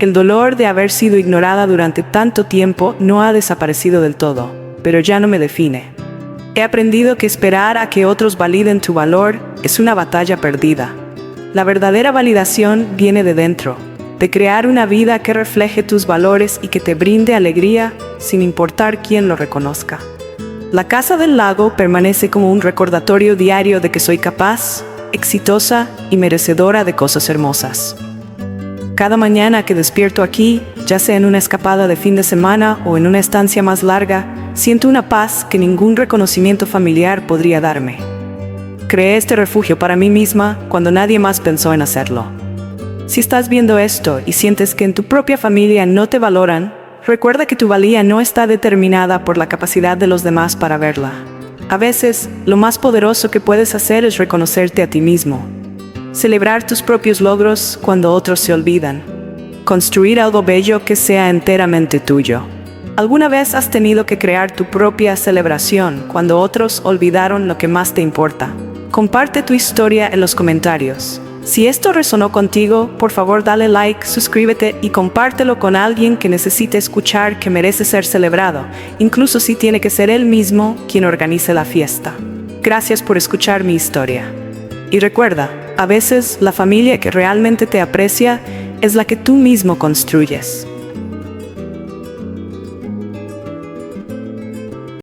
El dolor de haber sido ignorada durante tanto tiempo no ha desaparecido del todo, pero ya no me define. He aprendido que esperar a que otros validen tu valor es una batalla perdida. La verdadera validación viene de dentro, de crear una vida que refleje tus valores y que te brinde alegría sin importar quién lo reconozca. La casa del lago permanece como un recordatorio diario de que soy capaz, exitosa y merecedora de cosas hermosas. Cada mañana que despierto aquí, ya sea en una escapada de fin de semana o en una estancia más larga, siento una paz que ningún reconocimiento familiar podría darme. Creé este refugio para mí misma cuando nadie más pensó en hacerlo. Si estás viendo esto y sientes que en tu propia familia no te valoran, recuerda que tu valía no está determinada por la capacidad de los demás para verla. A veces, lo más poderoso que puedes hacer es reconocerte a ti mismo. Celebrar tus propios logros cuando otros se olvidan. Construir algo bello que sea enteramente tuyo. ¿Alguna vez has tenido que crear tu propia celebración cuando otros olvidaron lo que más te importa? Comparte tu historia en los comentarios. Si esto resonó contigo, por favor dale like, suscríbete y compártelo con alguien que necesite escuchar que merece ser celebrado, incluso si tiene que ser él mismo quien organice la fiesta. Gracias por escuchar mi historia. Y recuerda, a veces la familia que realmente te aprecia es la que tú mismo construyes.